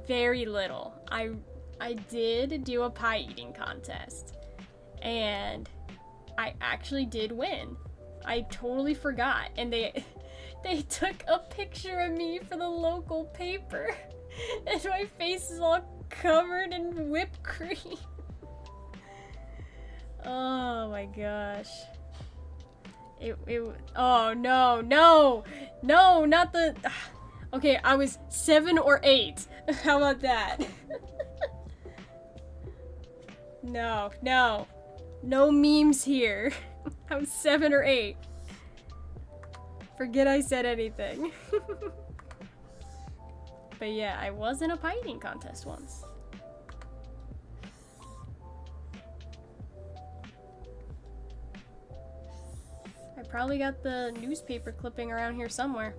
Very little. I did do a pie eating contest. And I actually did win. I totally forgot. And they took a picture of me for the local paper. And my face is all covered in whipped cream. Oh my gosh. Oh no, not the, okay, I was 7 or 8. How about that? No memes here. I was 7 or 8. Forget I said anything. But yeah, I was in a pie eating contest once. I probably got the newspaper clipping around here somewhere.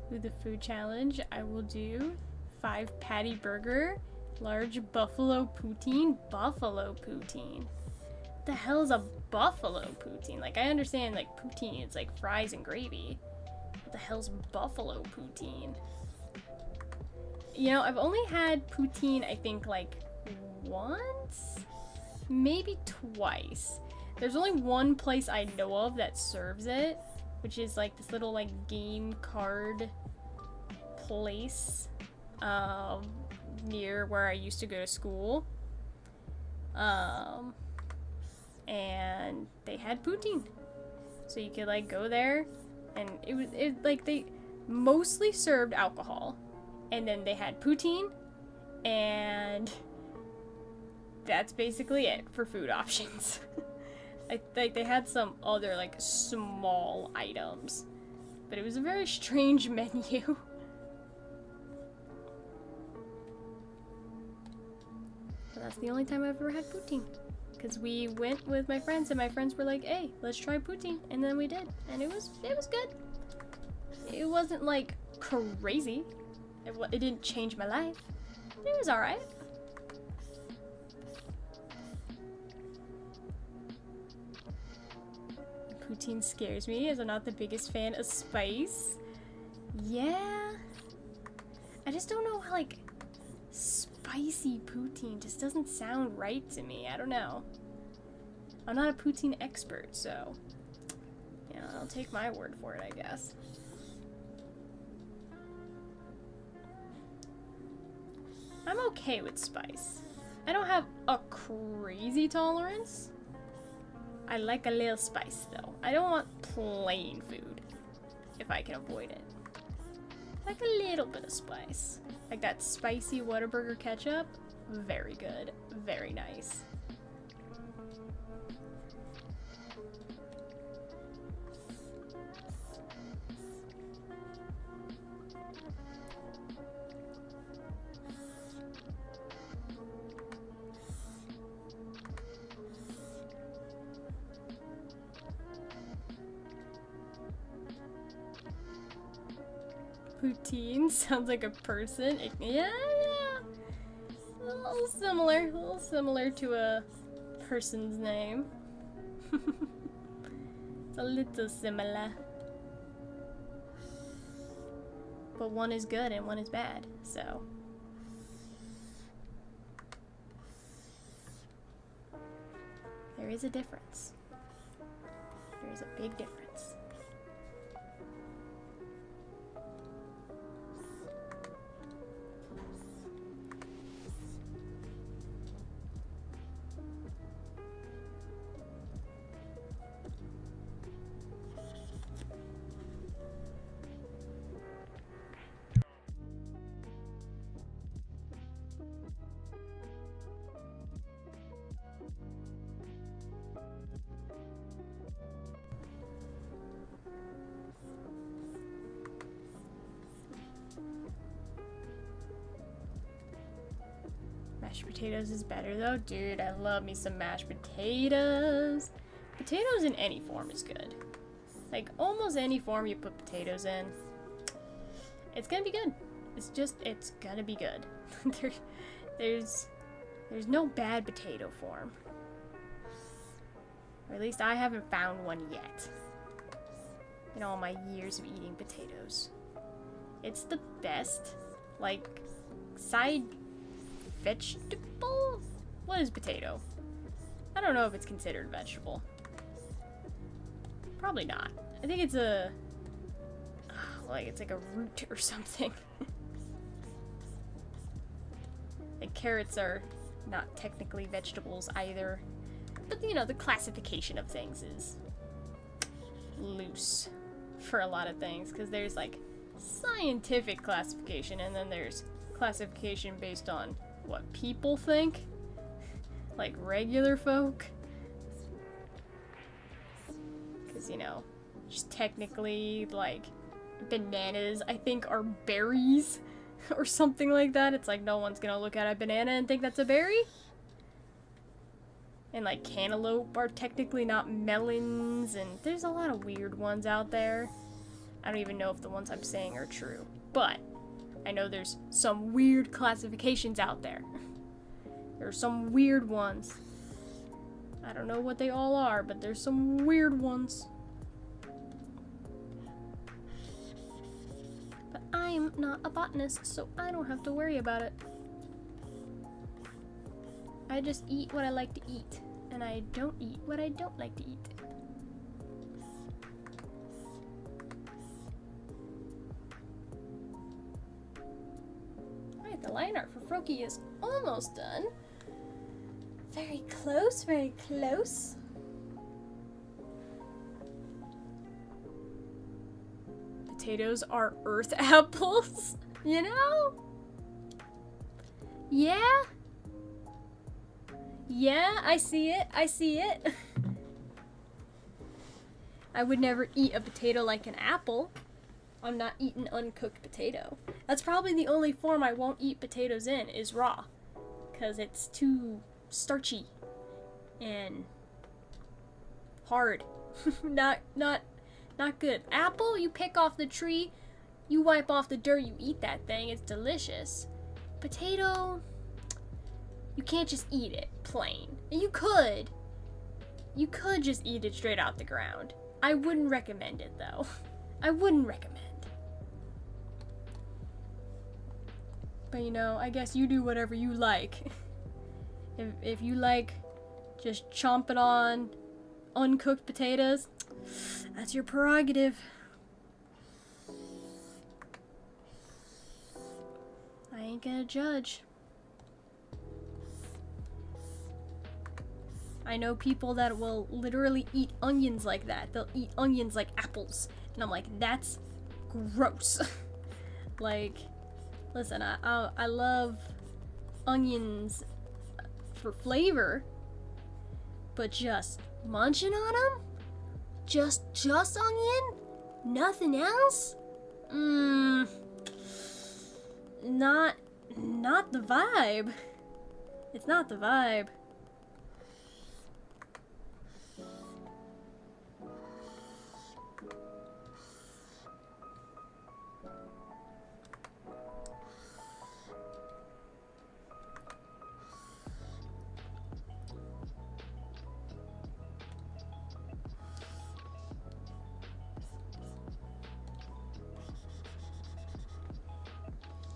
with the food challenge, I will do 5 patty burger, large buffalo poutine. Buffalo poutine. What the hell is a buffalo poutine? Like, I understand, like, poutine, it's like fries and gravy. What the hell's buffalo poutine? You know, I've only had poutine, I think, like, once? Maybe twice. There's only one place I know of that serves it, which is, like, this little, like, game card place near where I used to go to school. And they had poutine. So you could, like, go there, and it like, they mostly served alcohol. And then they had poutine, and that's basically it for food options. I think they had some other, like, small items, but it was a very strange menu. But that's the only time I've ever had poutine. Because we went with my friends, and my friends were like, hey, let's try poutine. And then we did. And it was good. It wasn't, like, crazy. It didn't change my life. It was alright. Poutine scares me, as I'm not the biggest fan of spice. Yeah. I just don't know how, like, spicy poutine just doesn't sound right to me. I don't know. I'm not a poutine expert, so, yeah, I'll take my word for it, I guess. I'm okay with spice. I don't have a crazy tolerance. I like a little spice, though. I don't want plain food, if I can avoid it. Like a little bit of spice. Like that spicy Whataburger ketchup. Very good. Very nice. Poutine sounds like a person. Yeah. A little similar to a person's name. It's a little similar. But one is good and one is bad, so. There is a difference. There is a big difference. Mashed potatoes is better though. Dude, I love me some mashed potatoes. Potatoes in any form is good. Like, almost any form you put potatoes in, it's gonna be good. It's gonna be good. There's no bad potato form. Or at least I haven't found one yet. In all my years of eating potatoes. It's the best, like, side vegetable? What is potato? I don't know if it's considered vegetable. Probably not. I think it's a, like, it's like a root or something. Like, carrots are not technically vegetables either. But, you know, the classification of things is loose for a lot of things. Because there's, like, scientific classification, and then there's classification based on what people think. Like, regular folk. Because, you know, just technically, like, bananas, I think, are berries. Or something like that. It's like, no one's gonna look at a banana and think that's a berry. And, like, cantaloupe are technically not melons, and there's a lot of weird ones out there. I don't even know if the ones I'm saying are true, but I know there's some weird classifications out there. There's some weird ones. I don't know what they all are, but there's some weird ones. But I'm not a botanist, so I don't have to worry about it. I just eat what I like to eat, and I don't eat what I don't like to eat. Alright, the line art for Froakie is almost done. Very close, very close. Potatoes are earth apples, you know? Yeah? Yeah, I see it, I see it. I would never eat a potato like an apple. I'm not eating uncooked potato. That's probably the only form I won't eat potatoes in, is raw. Because it's too starchy and hard. not good. Apple, you pick off the tree, you wipe off the dirt, you eat that thing, it's delicious. Potato, you can't just eat it plain. You could just eat it straight out the ground. I wouldn't recommend it though. I wouldn't recommend. But you know, I guess you do whatever you like. If you like just chomping on uncooked potatoes, that's your prerogative. I ain't gonna judge. I know people that will literally eat onions like that. They'll eat onions like apples. And I'm like, that's gross. Like, listen, I love onions for flavor, but just munching on them? Just onion? Nothing else? Not the vibe. It's not the vibe.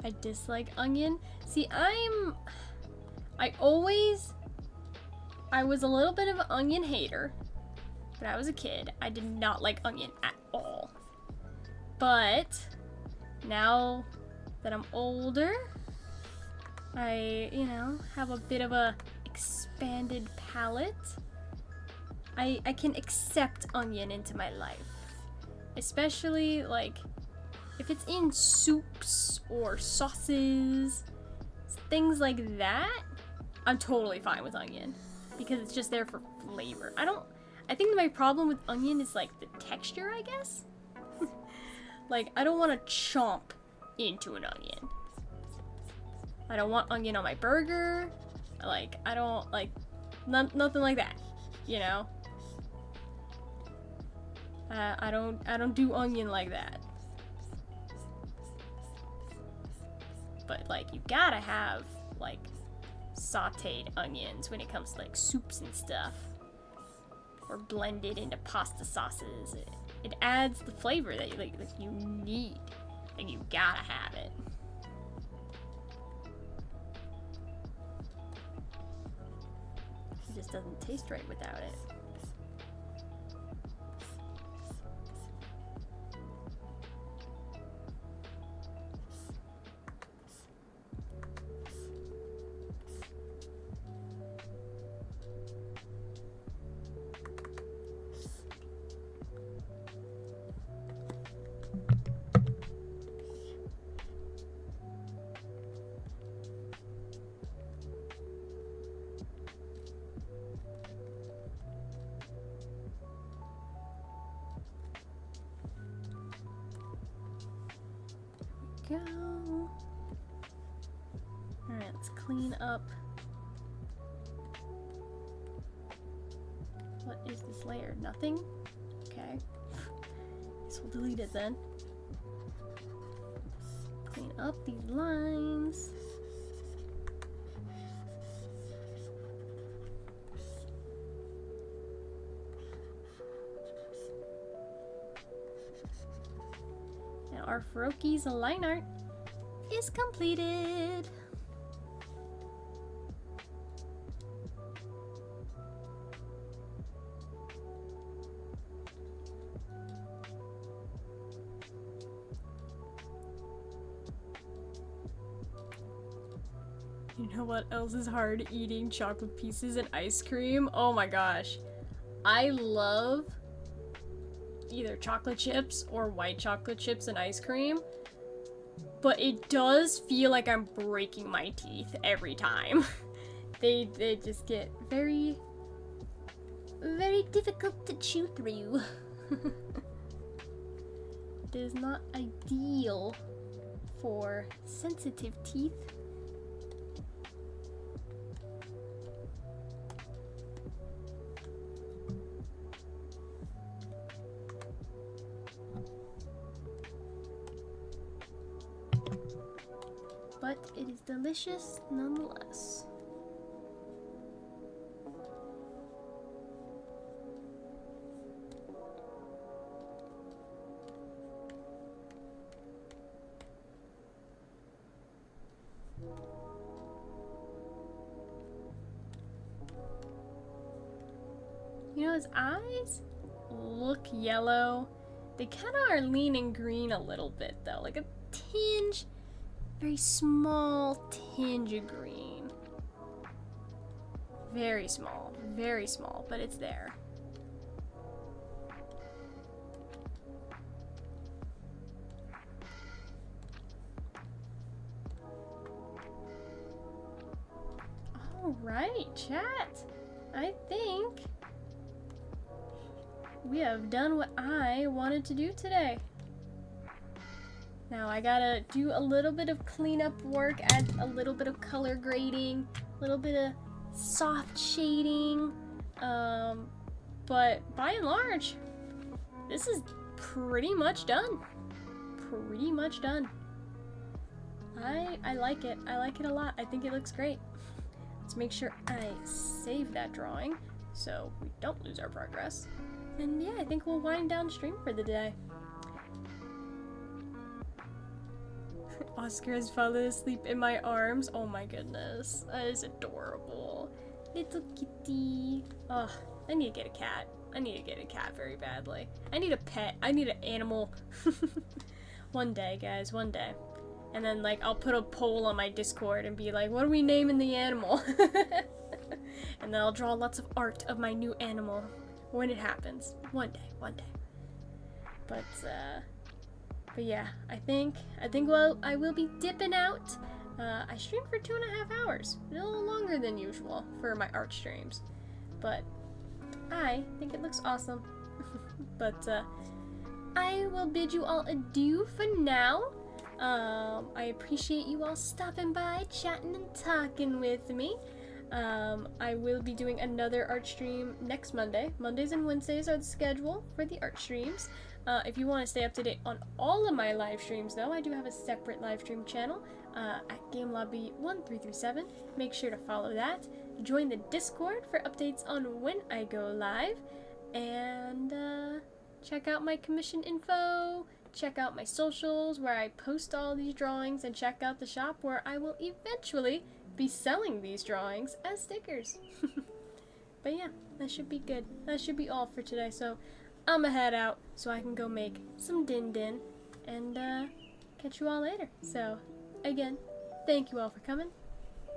I dislike onion. See, I was a little bit of an onion hater when I was a kid. I did not like onion at all. But now that I'm older, I, you know, have a bit of a expanded palate. I can accept onion into my life. Especially, like, if it's in soups or sauces, things like that, I'm totally fine with onion because it's just there for flavor. I think my problem with onion is like the texture, I guess. Like, I don't want to chomp into an onion. I don't want onion on my burger. Like, I don't like nothing like that, you know? I don't do onion like that. But like, you gotta have like sauteed onions when it comes to like soups and stuff, or blended into pasta sauces. It adds the flavor that you need, and you gotta have it. It just doesn't taste right without it. Go. Alright, let's clean up. What is this layer? Nothing? Okay. So we'll delete it then. Clean up these lines. And our Feroki's line art is completed. You know what else is hard? Eating chocolate pieces and ice cream. Oh my gosh. I love either chocolate chips or white chocolate chips and ice cream, but it does feel like I'm breaking my teeth every time. they just get very, very difficult to chew through. It is not ideal for sensitive teeth. But it is delicious nonetheless. You know, his eyes look yellow. They kind of are leaning green a little bit though, like a tinge. Very small tinge of green. Very small, but it's there. Alright, chat. I think we have done what I wanted to do today. Now I gotta do a little bit of cleanup work, add a little bit of color grading, a little bit of soft shading, but by and large, this is pretty much done. Pretty much done. I like it. I like it a lot. I think it looks great. Let's make sure I save that drawing so we don't lose our progress. And yeah, I think we'll wind down stream for the day. Oscar has fallen asleep in my arms. Oh my goodness. That is adorable. Little kitty. Ugh, I need to get a cat. I need to get a cat very badly. I need a pet. I need an animal. One day, guys. One day. And then, like, I'll put a poll on my Discord and be like, what are we naming the animal? And then I'll draw lots of art of my new animal when it happens. One day. One day. But yeah, I think well, I will be dipping out. I streamed for 2.5 hours, a little longer than usual for my art streams, but I think it looks awesome. But I will bid you all adieu for now. I appreciate you all stopping by, chatting and talking with me. I will be doing another art stream next Monday. Mondays and Wednesdays are the schedule for the art streams. If you want to stay up to date on all of my live streams, though, I do have a separate live stream channel at GameLobby1337. Make sure to follow that. Join the Discord for updates on when I go live. And check out my commission info. Check out my socials where I post all these drawings. And check out the shop where I will eventually be selling these drawings as stickers. But yeah, that should be good. That should be all for today. So I'ma head out so I can go make some din din and catch you all later. So again, thank you all for coming,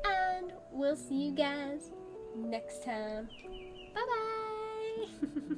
and we'll see you guys next time. Bye bye.